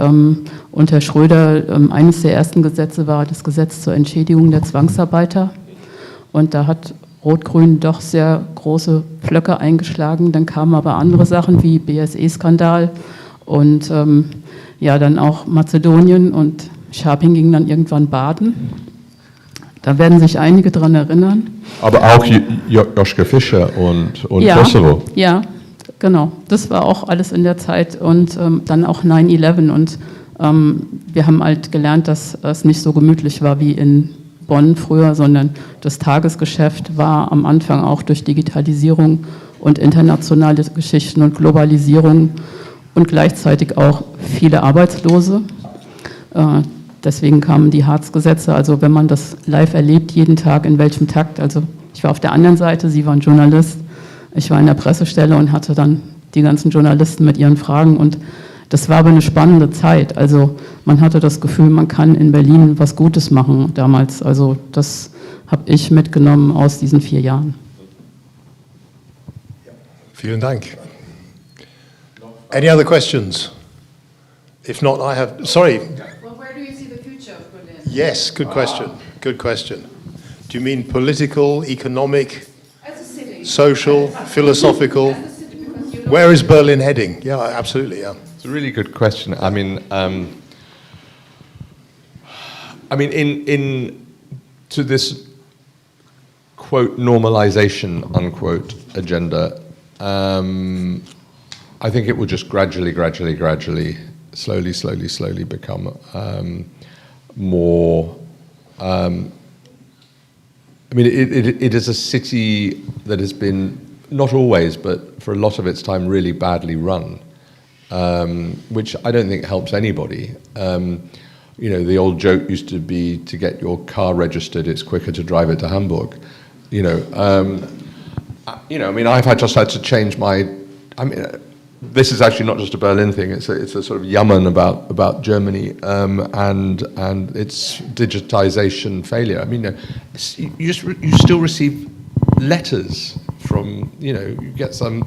unter Schröder, eines der ersten Gesetze war das Gesetz zur Entschädigung der Zwangsarbeiter. Und da hat Rot-Grün doch sehr große Pflöcke eingeschlagen. Dann kamen aber andere Sachen wie BSE-Skandal und dann auch Mazedonien, und Scharping ging dann irgendwann baden. Da werden sich einige dran erinnern. Aber auch Joschka Fischer und ja, Kosovo. Ja, genau. Das war auch alles in der Zeit, und dann auch 9/11, und wir haben halt gelernt, dass es nicht so gemütlich war wie in Bonn früher, sondern das Tagesgeschäft war am Anfang auch durch Digitalisierung und internationale Geschichten und Globalisierung und gleichzeitig auch viele Arbeitslose. Deswegen kamen die Hartz-Gesetze, also wenn man das live erlebt, jeden Tag, in welchem Takt. Also ich war auf der anderen Seite, Sie waren Journalist, ich war in der Pressestelle und hatte dann die ganzen Journalisten mit ihren Fragen, und das war aber eine spannende Zeit. Also man hatte das Gefühl, man kann in Berlin was Gutes machen damals. Also das habe ich mitgenommen aus diesen 4 Jahren. Vielen Dank. Any other questions? If not, I have... Sorry. Well, where do you see the future of Berlin? Yes, good question. Good question. Do you mean political, economic, As a city. social, philosophical? As a city, because you know Where is Berlin heading? Yeah, absolutely, yeah. It's a really good question. I mean, to this quote normalization unquote agenda, I think it will just gradually, slowly become more. It is a city that has been, not always, but for a lot of its time, really badly run. Which I don't think helps anybody. The old joke used to be, to get your car registered, it's quicker to drive it to Hamburg. I've just had to change my. This is actually not just a Berlin thing. It's a sort of yammern about Germany and its digitization failure. You still receive letters from. You get some.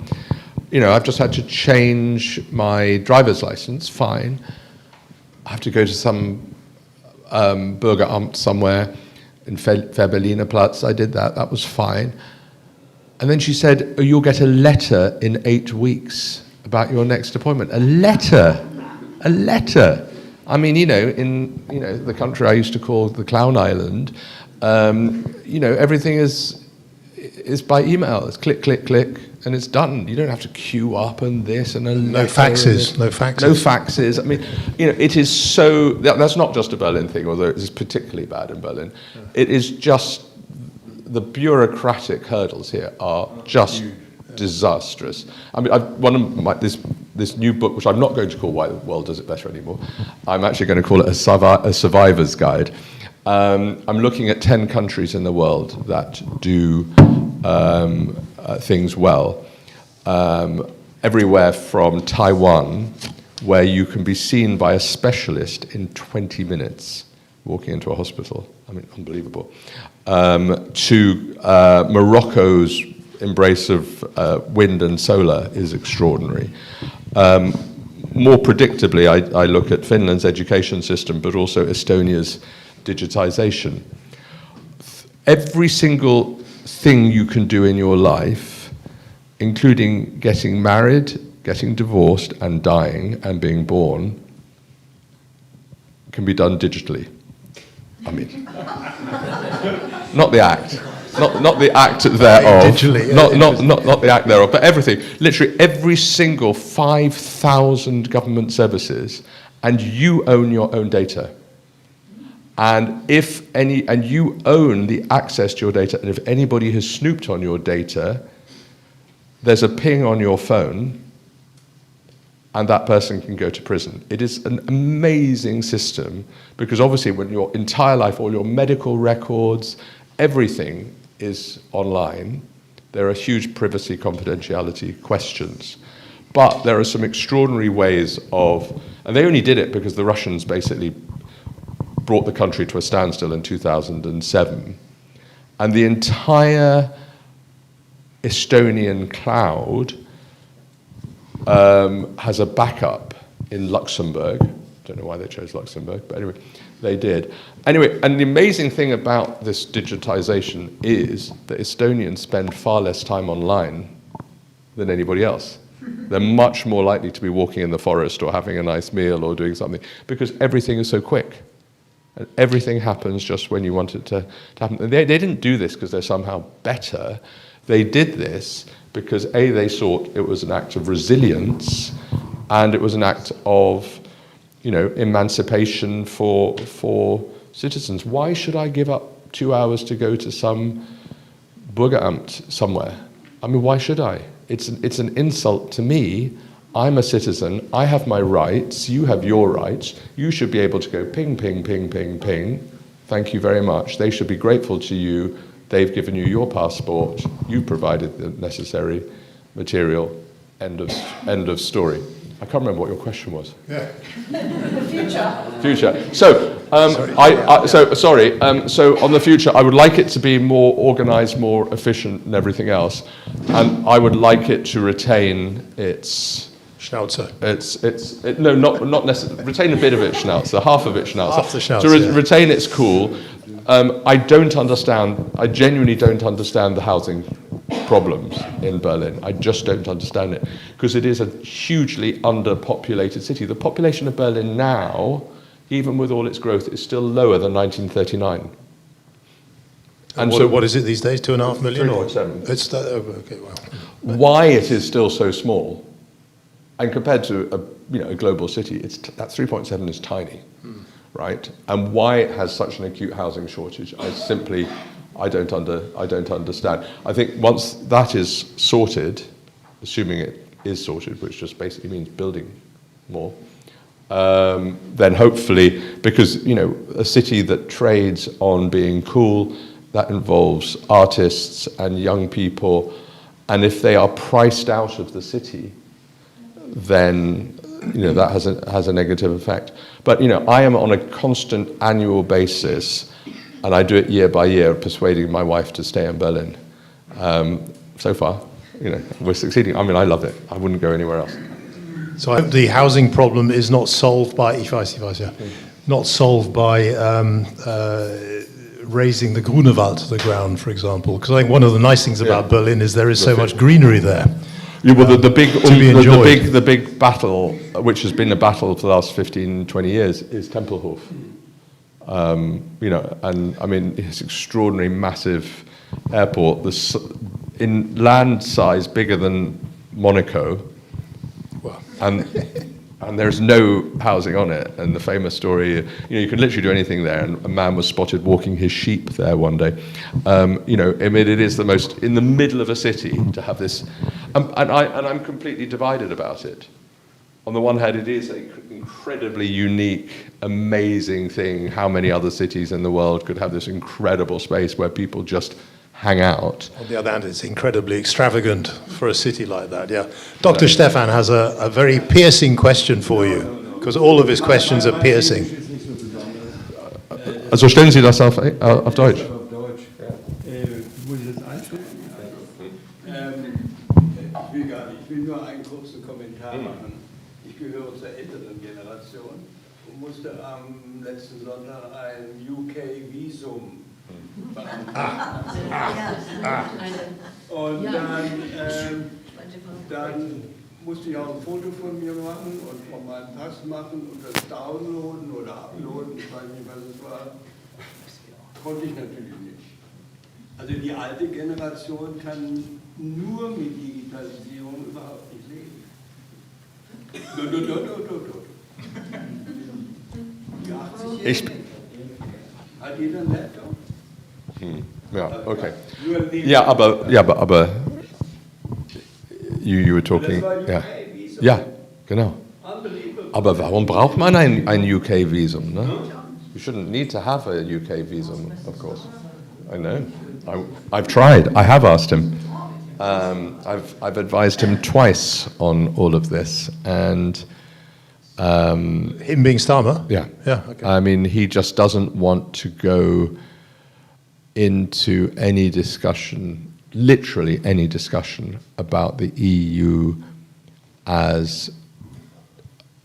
I've just had to change my driver's license, fine. I have to go to some Bürgeramt somewhere in Fehrbelliner Platz. I did that was fine. And then she said, oh, you'll get a letter in 8 weeks about your next appointment. A letter. In the country I used to call the Clown Island, everything is by email. It's click, click, click. And it's done. You don't have to queue up and this and a No faxes. No faxes. It is so. That's not just a Berlin thing, although it is particularly bad in Berlin. Yeah. It is just the bureaucratic hurdles here are just disastrous. This new book, which I'm not going to call Why the World Does It Better anymore. I'm actually going to call it a survivor's guide. I'm looking at 10 countries in the world that do things well. everywhere from Taiwan, where you can be seen by a specialist in 20 minutes walking into a hospital. I mean, unbelievable. To Morocco's embrace of wind and solar is extraordinary. More predictably, I look at Finland's education system, but also Estonia's digitization. Every single thing you can do in your life, including getting married, getting divorced, and dying, and being born, can be done digitally. I mean, not the act. Not the act thereof, Digitally, not the act thereof, but everything. Literally every single 5,000 government services, and you own your own data. And and you own the access to your data, and if anybody has snooped on your data, there's a ping on your phone, and that person can go to prison. It is an amazing system, because obviously when your entire life, all your medical records, everything is online. There are huge privacy, confidentiality questions. But there are some extraordinary ways of, and they only did it because the Russians basically brought the country to a standstill in 2007. And the entire Estonian cloud has a backup in Luxembourg. Don't know why they chose Luxembourg, but anyway, they did. Anyway, and the amazing thing about this digitization is that Estonians spend far less time online than anybody else. They're much more likely to be walking in the forest or having a nice meal or doing something, because everything is so quick. And everything happens just when you want it to happen. And they didn't do this because they're somehow better. They did this because A, they thought it was an act of resilience, and it was an act of, you know, emancipation for citizens. Why should I give up 2 hours to go to some Bürgeramt somewhere? I mean, why should I? It's an insult to me. I'm a citizen. I have my rights. You have your rights. You should be able to go ping, ping, ping, ping, ping. Thank you very much. They should be grateful to you. They've given you your passport. You provided the necessary material. End of story. I can't remember what your question was. Yeah. Future. So, so on the future, I would like it to be more organized, more efficient, and everything else. And I would like it to retain its Schnauzer. Not necessarily. Retain a bit of its Schnauzer, half of its Schnauzer. Half the Schnauzer, yeah. Retain its cool. I genuinely don't understand the housing problems in Berlin. I just don't understand it, because it is a hugely underpopulated city. The population of Berlin now, even with all its growth, is still lower than 1939. And so what is it these days, 2.5 million? 3.7. It's that, okay, well. Why it is still so small, and compared to a global city, that 3.7 is tiny, right? And why it has such an acute housing shortage, I don't understand. I think once that is sorted, assuming it is sorted, which just basically means building more, then hopefully, because a city that trades on being cool, that involves artists and young people, and if they are priced out of the city, then that has a negative effect. But I am on a constant annual basis, and I do it year by year, persuading my wife to stay in Berlin. So far, we're succeeding. I mean, I love it. I wouldn't go anywhere else. So I hope the housing problem is not solved by raising the Grunewald to the ground, for example. Because I think one of the nice things about Berlin is there is so much greenery there. Yeah, well, the big battle, which has been a battle for the last 15, 20 years, is Tempelhof. And I mean, it's extraordinary, massive airport. In land size bigger than Monaco, and there's no housing on it. And the famous story, you can literally do anything there. And a man was spotted walking his sheep there one day. I mean, it is the most in the middle of a city to have this, and I'm completely divided about it. On the one hand, it is an incredibly unique, amazing thing. How many other cities in the world could have this incredible space where people just hang out. On the other hand, it's incredibly extravagant for a city like that, yeah. Dr. Stefan has a very piercing question for you, because all of his questions are piercing. Also stellen Sie das auf Deutsch. Auf Deutsch. Muss ich das einstellen? Ich will nur einen kurzen Kommentar machen. Ich gehöre zur älteren Generation und musste am letzten Sonntag ein UK-Visum beantragen. Und dann musste ich auch ein Foto von mir machen und von meinem Pass machen und das downloaden oder uploaden, ich weiß nicht, was es war. Konnte ich natürlich nicht. Also die alte Generation kann nur mit Digitalisierung überhaupt nicht leben. Die 80-Jährigen. Hat jeder einen Laptop? Ja, okay. Ja, aber you were talking. Ja, genau. Aber warum braucht man ein UK-Visum? Ne? You shouldn't need to have a UK visum, of course. I know. I've tried. I have asked him. I've advised him twice on all of this, and him being Starmer? Yeah. Yeah, okay. I mean, he just doesn't want to go into any discussion, literally any discussion, about the EU as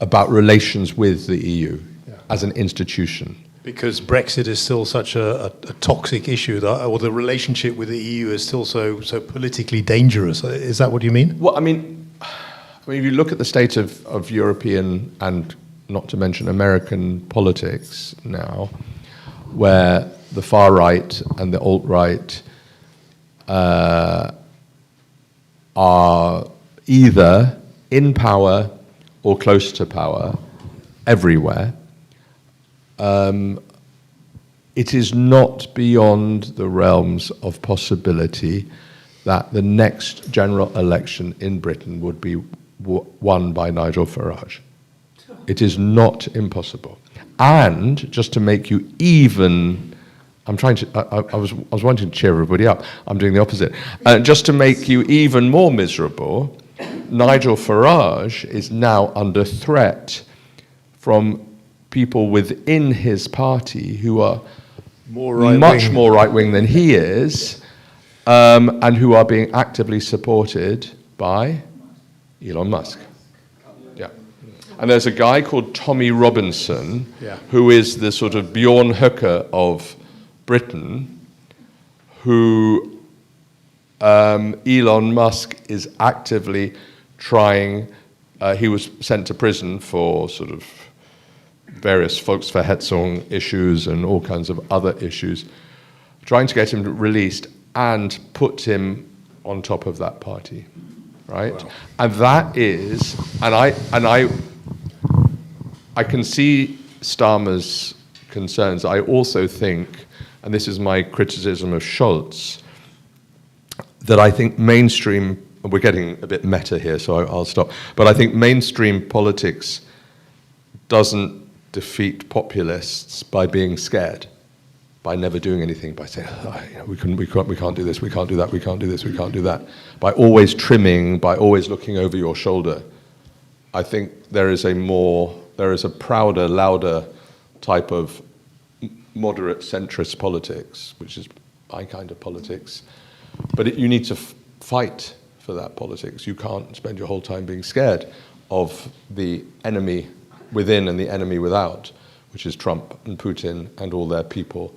about relations with the EU as an institution. Because Brexit is still such a toxic issue, or the relationship with the EU is still so politically dangerous. Is that what you mean? Well, I mean, if you look at the state of European and not to mention American politics now, where the far right and the alt-right are either in power or close to power everywhere, it is not beyond the realms of possibility that the next general election in Britain would be won by Nigel Farage. It is not impossible. And just to make you even, I was wanting to cheer everybody up. I'm doing the opposite. Just to make you even more miserable, Nigel Farage is now under threat from people within his party who are much more right-wing than he is, and who are being actively supported by Elon Musk. Yeah. And there's a guy called Tommy Robinson, who is the sort of Bjorn Höcke of Britain, who Elon Musk is actively trying. He was sent to prison for sort of various Volksverhetzung issues and all kinds of other issues, trying to get him released and put him on top of that party, right? Wow. And that is, and I can see Starmer's concerns. I also think, and this is my criticism of Scholz, that I think mainstream, we're getting a bit meta here, so I'll stop, but I think mainstream politics doesn't defeat populists by being scared, by never doing anything, by saying, we can't do this, we can't do that, we can't do this, we can't do that, by always trimming, by always looking over your shoulder. I think there is a prouder, louder type of moderate centrist politics, which is my kind of politics, but you need to fight for that politics. You can't spend your whole time being scared of the enemy within and the enemy without, which is Trump and Putin and all their people,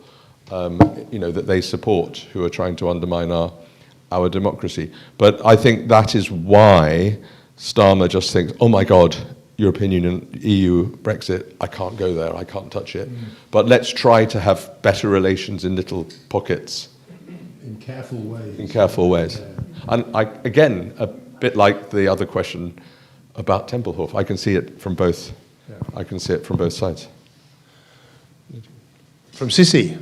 that they support, who are trying to undermine our democracy. But I think that is why Starmer just thinks, oh my God, European Union, EU, Brexit, I can't go there, I can't touch it. But let's try to have better relations in little pockets. In careful ways. In careful ways. And again, a bit like the other question about Tempelhof, I can see it from both. I can see it from both sides. From Sissi.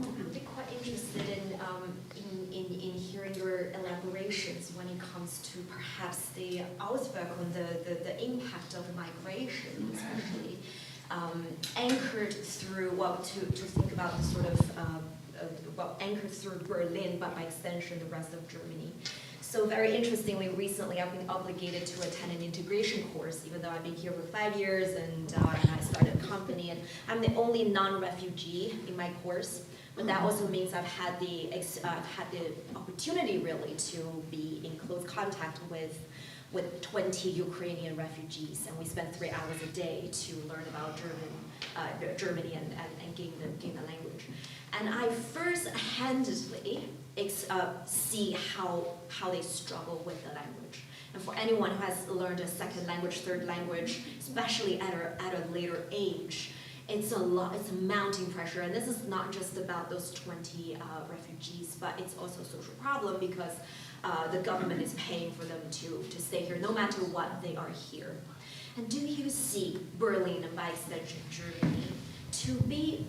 I'd be quite interested in hearing your elaborations when it comes to perhaps the Auswirkungen, the impact of migration, especially anchored through to think about the sort of anchored through Berlin, but by extension, the rest of Germany. So very interestingly, recently I've been obligated to attend an integration course, even though I've been here for 5 years and I started a company, and I'm the only non-refugee in my course. But that also means I've had the opportunity really to be in close contact with 20 Ukrainian refugees, and we spend 3 hours a day to learn about Germany and gain the language. And I first-handedly see how they struggle with the language. And for anyone who has learned a second language, third language, especially at a later age, it's a mounting pressure. And this is not just about those 20 refugees, but it's also a social problem because the government is paying for them to stay here, no matter what, they are here. And do you see Berlin, and by extension Germany, to be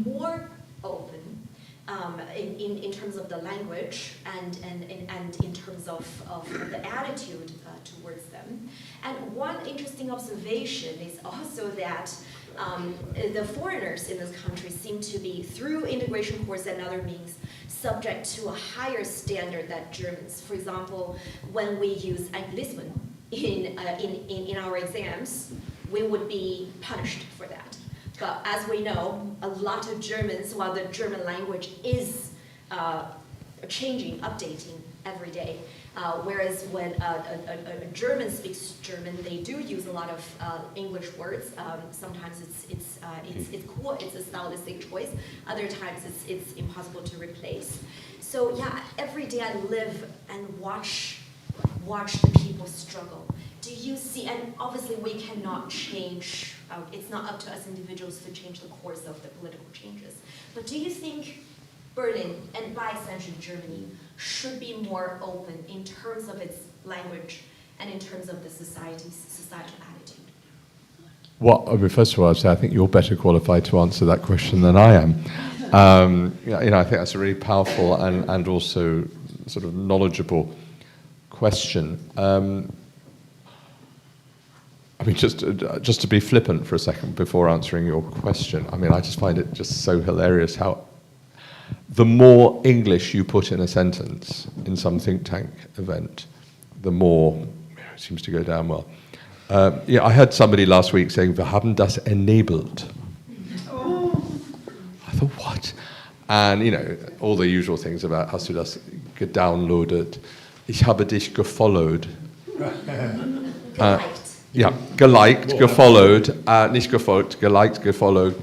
more open in terms of the language and in terms of the attitude towards them? And one interesting observation is also that the foreigners in this country seem to be, through integration course and other means, subject to a higher standard than Germans. For example, when we use Anglismen in our exams, we would be punished for that. But as we know, a lot of Germans, while the German language is changing, updating every day, whereas when a German speaks German, they do use a lot of English words. Sometimes it's cool, it's a stylistic choice. Other times it's impossible to replace. So yeah, every day I live and watch the people struggle. Do you see, and obviously we cannot change, it's not up to us individuals to change the course of the political changes, but do you think Berlin, and by extension Germany, should be more open in terms of its language and in terms of the societal attitude? Well, I mean, first of all, I'd say I think you're better qualified to answer that question than I am. I think that's a really powerful and also sort of knowledgeable question. I mean, just to be flippant for a second before answering your question, I mean, I just find it just so hilarious how the more English you put in a sentence in some think tank event, the more it seems to go down well. I heard somebody last week saying, "Wir haben das enabled." I thought, what? And, all the usual things about, hast du das gedownloaded? Ich habe dich gefollowed. Yeah, geliked, gefollowed, nicht gefolgt, geliked, gefollowed.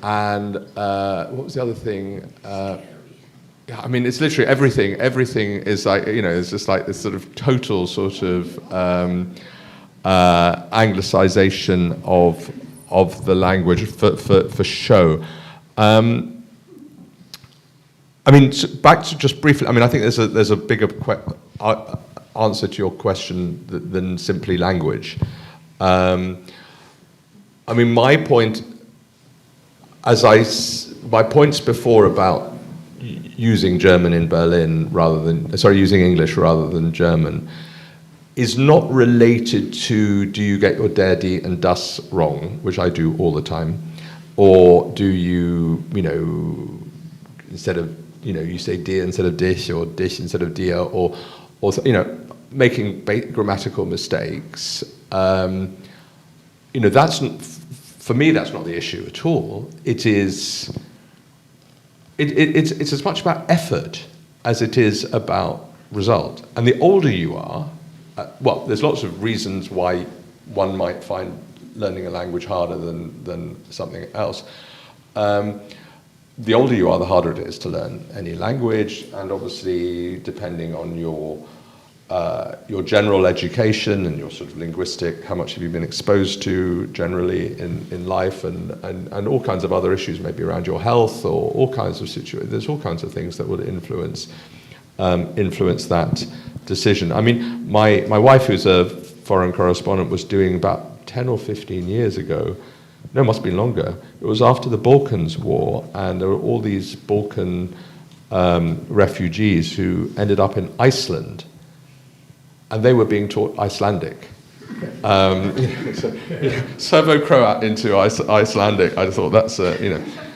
And what was the other thing? I mean, it's literally everything. Everything is like, it's just like this sort of total sort of anglicization of the language for show. I mean, back to just briefly. I mean, I think there's a bigger answer to your question than simply language. I mean, my points before about using German in Berlin using English rather than German, is not related to do you get your der, die, and das wrong, which I do all the time, or do you, instead of, you say dir instead of dich, or dich instead of dir, or making grammatical mistakes. That's for me. That's not the issue at all. It's as much about effort as it is about result. And the older you are, there's lots of reasons why one might find learning a language harder than something else. The older you are, the harder it is to learn any language, and obviously, depending on your general education and your sort of linguistic, how much have you been exposed to generally in life, and all kinds of other issues, maybe around your health, or all kinds of situations. There's all kinds of things that would influence that decision. I mean, my wife, who's a foreign correspondent, was doing about 10 or 15 years ago. No, it must have been longer. It was after the Balkans War, and there were all these Balkan refugees who ended up in Iceland, and they were being taught Icelandic. Serbo-Croat into Icelandic. I thought that's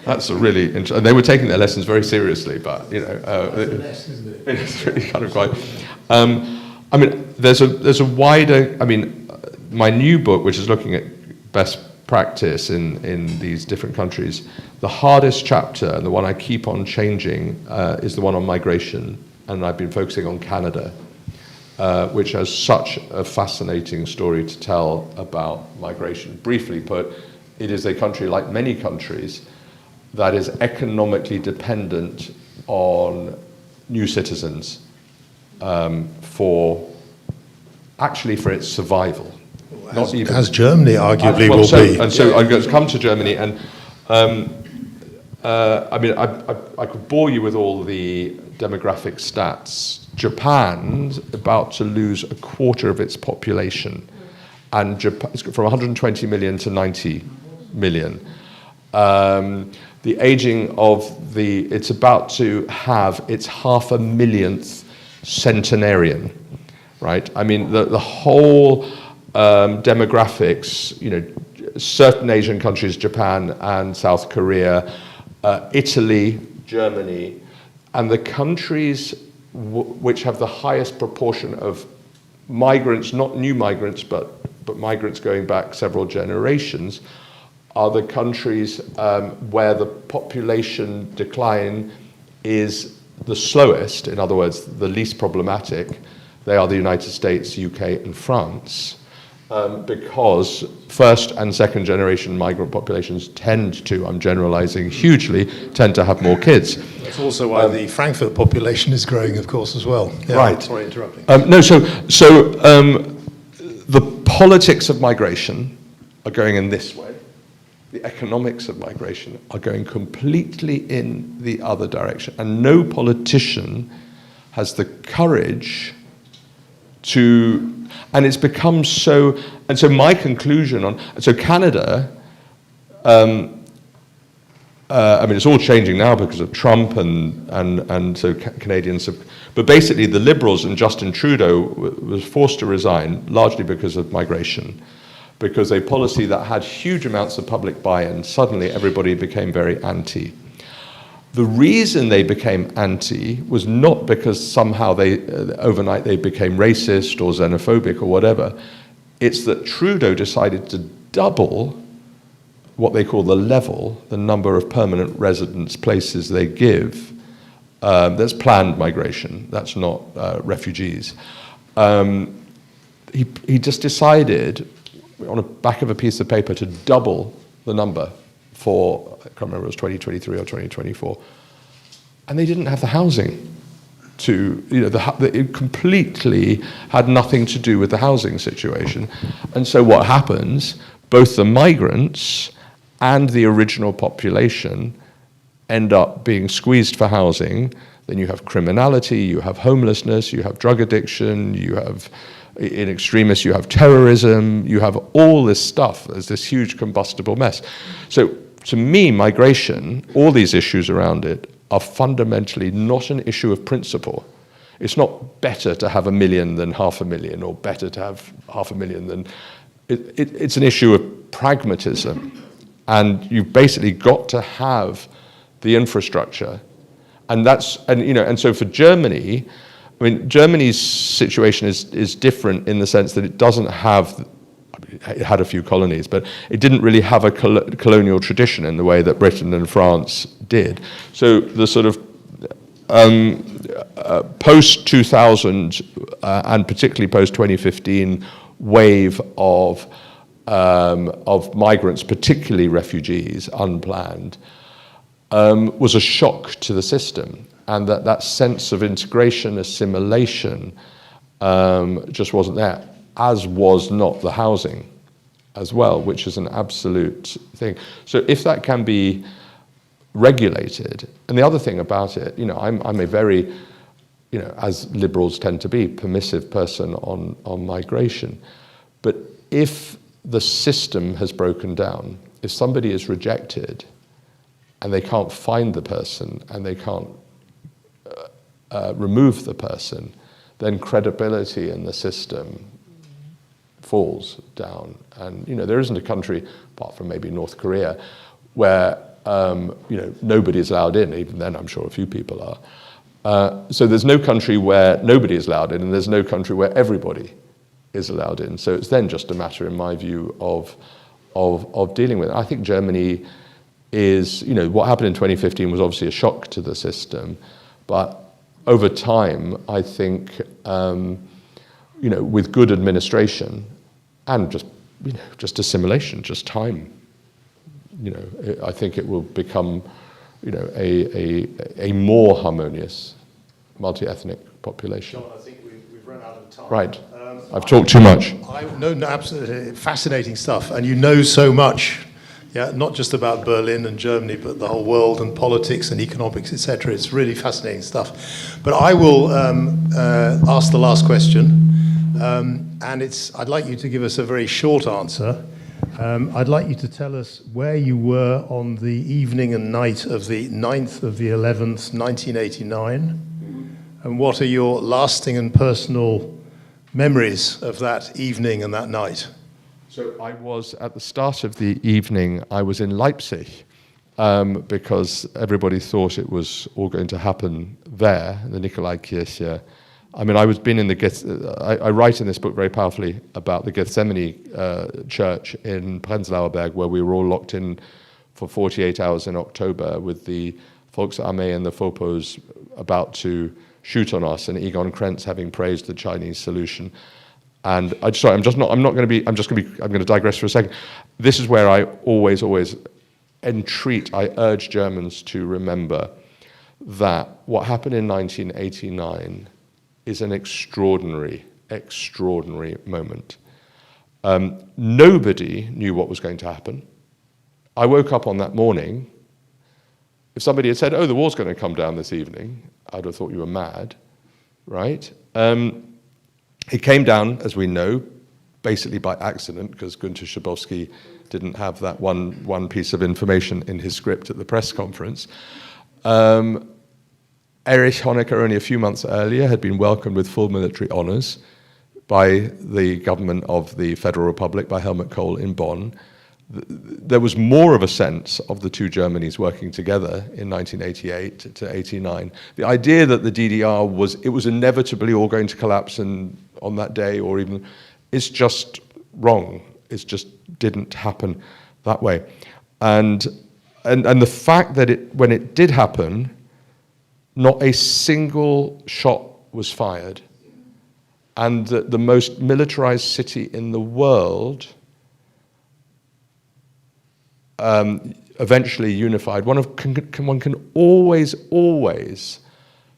That's a really interesting. And they were taking their lessons very seriously, but it's really kind of quite. I mean, there's a wider. I mean, my new book, which is looking at best practice in these different countries, the hardest chapter and the one I keep on changing is the one on migration, and I've been focusing on Canada, which has such a fascinating story to tell about migration. Briefly put, it is a country, like many countries, that is economically dependent on new citizens for its survival. Not even, as Germany arguably will be. And so I'm going to come to Germany, and I mean, I could bore you with all the demographic stats. Japan's about to lose a quarter of its population, and Japan, it's from 120 million to 90 million. The aging of it's about to have its 500,000th centenarian, right? I mean, the whole demographics, you know, certain Asian countries, Japan and South Korea, Italy, Germany, and the countries which have the highest proportion of migrants, not new migrants, but migrants going back several generations, are the countries where the population decline is the slowest, in other words, the least problematic. They are the United States, UK, and France, because first and second generation migrant populations tend to, I'm generalizing hugely, tend to have more kids. That's also why the Frankfurt population is growing, of course, as well. Yeah, right. Sorry, interrupting. The politics of migration are going in this way. The economics of migration are going completely in the other direction. And no politician has the courage to, and it's become so, and so my conclusion on, so Canada, I mean, it's all changing now because of Trump and so Canadians have, but basically the Liberals and Justin Trudeau was forced to resign largely because of migration, because a policy that had huge amounts of public buy-in, suddenly everybody became very anti. The reason they became anti was not because somehow overnight they became racist or xenophobic or whatever. It's that Trudeau decided to double what they call the number of permanent residence places they give. That's planned migration, that's not refugees. He just decided on the back of a piece of paper to double the number for, I can't remember if it was 2023 or 2024. And they didn't have the housing to, you know, it completely had nothing to do with the housing situation. And so what happens, both the migrants and the original population end up being squeezed for housing. Then you have criminality, you have homelessness, you have drug addiction, you have, in extremis, you have terrorism, you have all this stuff. There's this huge combustible mess. So to me, migration, all these issues around it, are fundamentally not an issue of principle. It's not better to have 1 million than 500,000, or better to have 500,000 than... It's an issue of pragmatism. And you've basically got to have the infrastructure. And so for Germany, I mean, Germany's situation is different in the sense that it doesn't have, it had a few colonies, but it didn't really have a colonial tradition in the way that Britain and France did. So the sort of post-2000 and particularly post-2015 wave of migrants, particularly refugees, unplanned, was a shock to the system. And that sense of integration, assimilation, just wasn't there, as was not the housing as well, which is an absolute thing. So if that can be regulated, and the other thing about it, you know, I'm a very, you know, as liberals tend to be, permissive person on migration. But if the system has broken down, if somebody is rejected and they can't find the person and they can't remove the person, then credibility in the system falls down. And, you know, there isn't a country, apart from maybe North Korea, where nobody is allowed in. Even then, I'm sure a few people are. So there's no country where nobody is allowed in, and there's no country where everybody is allowed in. So it's then just a matter, in my view, of dealing with it. I think Germany is, what happened in 2015 was obviously a shock to the system, but over time, I think, with good administration and just assimilation, just time, I think it will become, a more harmonious, multi-ethnic population. John, I think we've run out of time. Right. I've talked too much. No, absolutely fascinating stuff, and you know so much. Yeah, not just about Berlin and Germany, but the whole world and politics and economics, etc. It's really fascinating stuff. But I will ask the last question, and I'd like you to give us a very short answer. I'd like you to tell us where you were on the evening and night of the 9th of the 11th, 1989, and what are your lasting and personal memories of that evening and that night? So I was, at the start of the evening, I was in Leipzig, because everybody thought it was all going to happen there, the Nikolaikirche. I mean, I write in this book very powerfully about the Gethsemane church in Prenzlauer Berg, where we were all locked in for 48 hours in October with the Volksarmee and the Fopos about to shoot on us, and Egon Krenz having praised the Chinese solution. And I'm going to digress for a second. This is where I always I urge Germans to remember that what happened in 1989 is an extraordinary moment. Nobody knew what was going to happen. I woke up on that morning. If somebody had said, "Oh, the wall's going to come down this evening," I'd have thought you were mad, right? It came down, as we know, basically by accident, because Günter Schabowski didn't have that one piece of information in his script at the press conference. Erich Honecker, only a few months earlier, had been welcomed with full military honors by the government of the Federal Republic, by Helmut Kohl in Bonn. There was more of a sense of the two Germanys working together in 1988 to 89. The idea that the DDR was inevitably all going to collapse on that day, or even, is just wrong. It just didn't happen that way. And the fact that when it did happen, not a single shot was fired, and that the most militarized city in the world eventually unified. One can always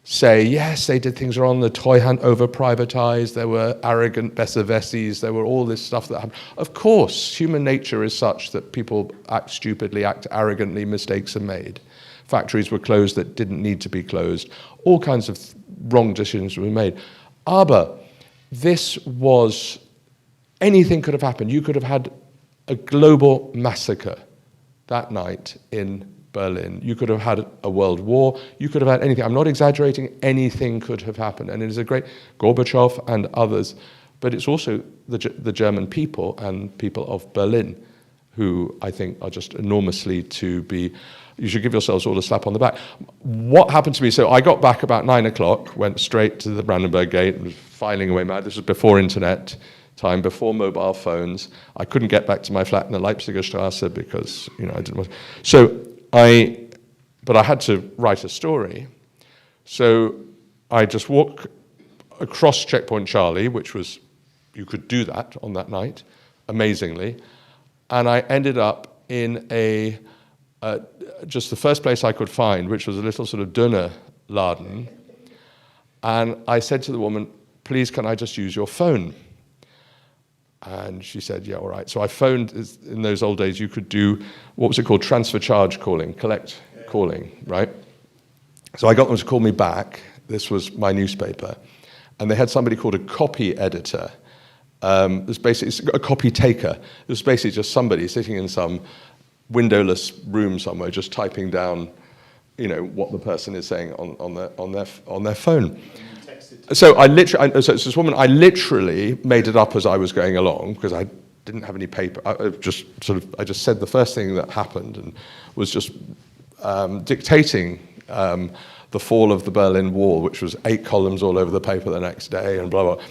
say, yes, they did things wrong, the Treuhand over-privatized, there were arrogant Besserwessis, there were all this stuff that happened. Of course, human nature is such that people act stupidly, act arrogantly, mistakes are made. Factories were closed that didn't need to be closed. All kinds of wrong decisions were made. Aber anything could have happened. You could have had a global massacre that night in Berlin. You could have had a world war. You could have had anything. I'm not exaggerating. Anything could have happened. And it is a great Gorbachev and others, but it's also the German people and people of Berlin who I think are just enormously you should give yourselves all a slap on the back. What happened to me, so I got back about 9 o'clock, went straight to the Brandenburg Gate, and was filing away mad. This was before internet time, before mobile phones. I couldn't get back to my flat in the Leipziger Straße because, I didn't want to. But I had to write a story. So I just walked across Checkpoint Charlie, which was, you could do that on that night, amazingly. And I ended up in just the first place I could find, which was a little sort of Döner Laden. And I said to the woman, "Please, can I just use your phone?" And she said, "Yeah, all right." So I phoned. In those old days, you could do, what was it called? Transfer charge calling, calling, right? So I got them to call me back. This was my newspaper. And they had somebody called a copy editor. It's basically a copy taker. It was basically just somebody sitting in some windowless room somewhere, just typing down, what the person is saying on their phone. So so this woman, I literally made it up as I was going along because I didn't have any paper. I just said the first thing that happened and was just dictating the fall of the Berlin Wall, which was 8 columns all over the paper the next day and blah, blah.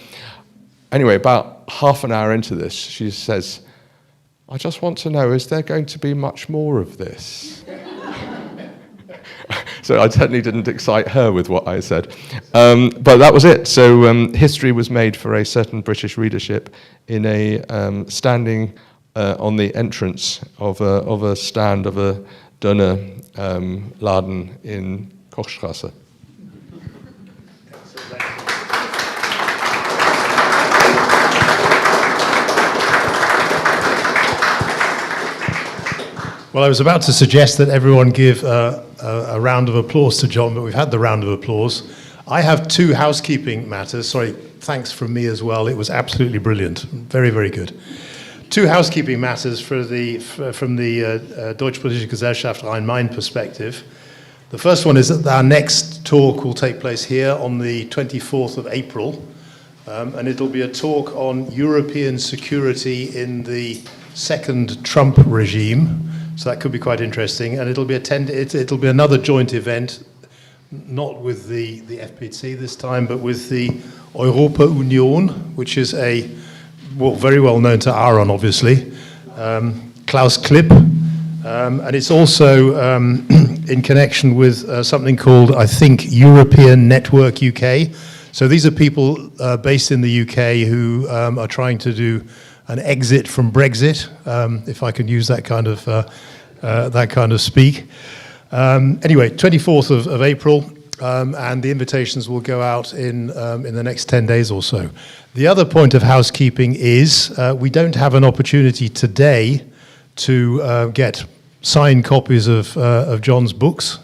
Anyway, about half an hour into this, she says, I just want to know, is there going to be much more of this? So I certainly didn't excite her with what I said. But that was it. So history was made for a certain British readership in a standing on the entrance of a stand of a Döner Laden in Kochstrasse. Well, I was about to suggest that everyone give a round of applause to John, but we've had the round of applause. I have 2 housekeeping matters. Sorry, thanks from me as well. It was absolutely brilliant. Very, very good. 2 housekeeping matters from the Deutsch-Britischen Gesellschaft Rhein-Main perspective. The first one is that our next talk will take place here on the 24th of April, and it'll be a talk on European security in the second Trump regime. So that could be quite interesting, and it'll be another joint event, not with the FPC this time, but with the Europa Union, which is very well known to Aaron, obviously, Klaus Klipp, and it's also in connection with something called, I think, European Network UK. So these are people based in the UK who are trying to do an exit from Brexit, if I can use that kind of speak. Anyway, 24th of April, and the invitations will go out in the next 10 days or so. The other point of housekeeping is we don't have an opportunity today to get signed copies of John's books,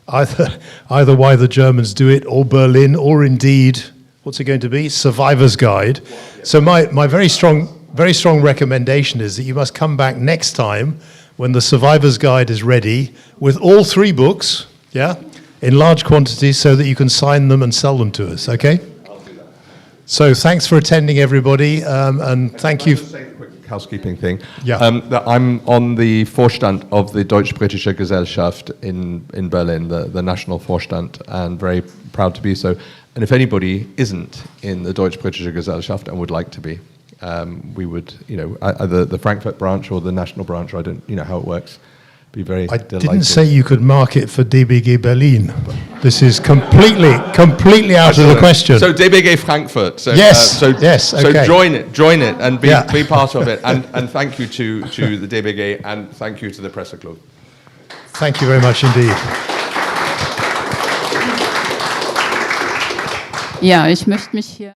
either Why the Germans Do It or Berlin, or indeed, what's it going to be? Survivor's Guide. So my very strong recommendation is that you must come back next time when the Survivor's Guide is ready with all 3 books, in large quantities, so that you can sign them and sell them to us, okay? I'll do that. So thanks for attending, everybody, and thank you. Just say a quick housekeeping thing. Yeah. That I'm on the Vorstand of the Deutsch-Britische Gesellschaft in Berlin, the national Vorstand, and very proud to be so. And if anybody isn't in the Deutsch-Britische Gesellschaft and would like to be, we would, either the Frankfurt branch or the national branch, I don't, how it works, be very delighted. I didn't say you could mark it for DBG Berlin. This is completely out of the question. So DBG Frankfurt. So, yes, okay. So join it, and be part of it. And thank you to the DBG, and thank you to the PresseClub. Thank you very much indeed. Ja, ich möchte mich hier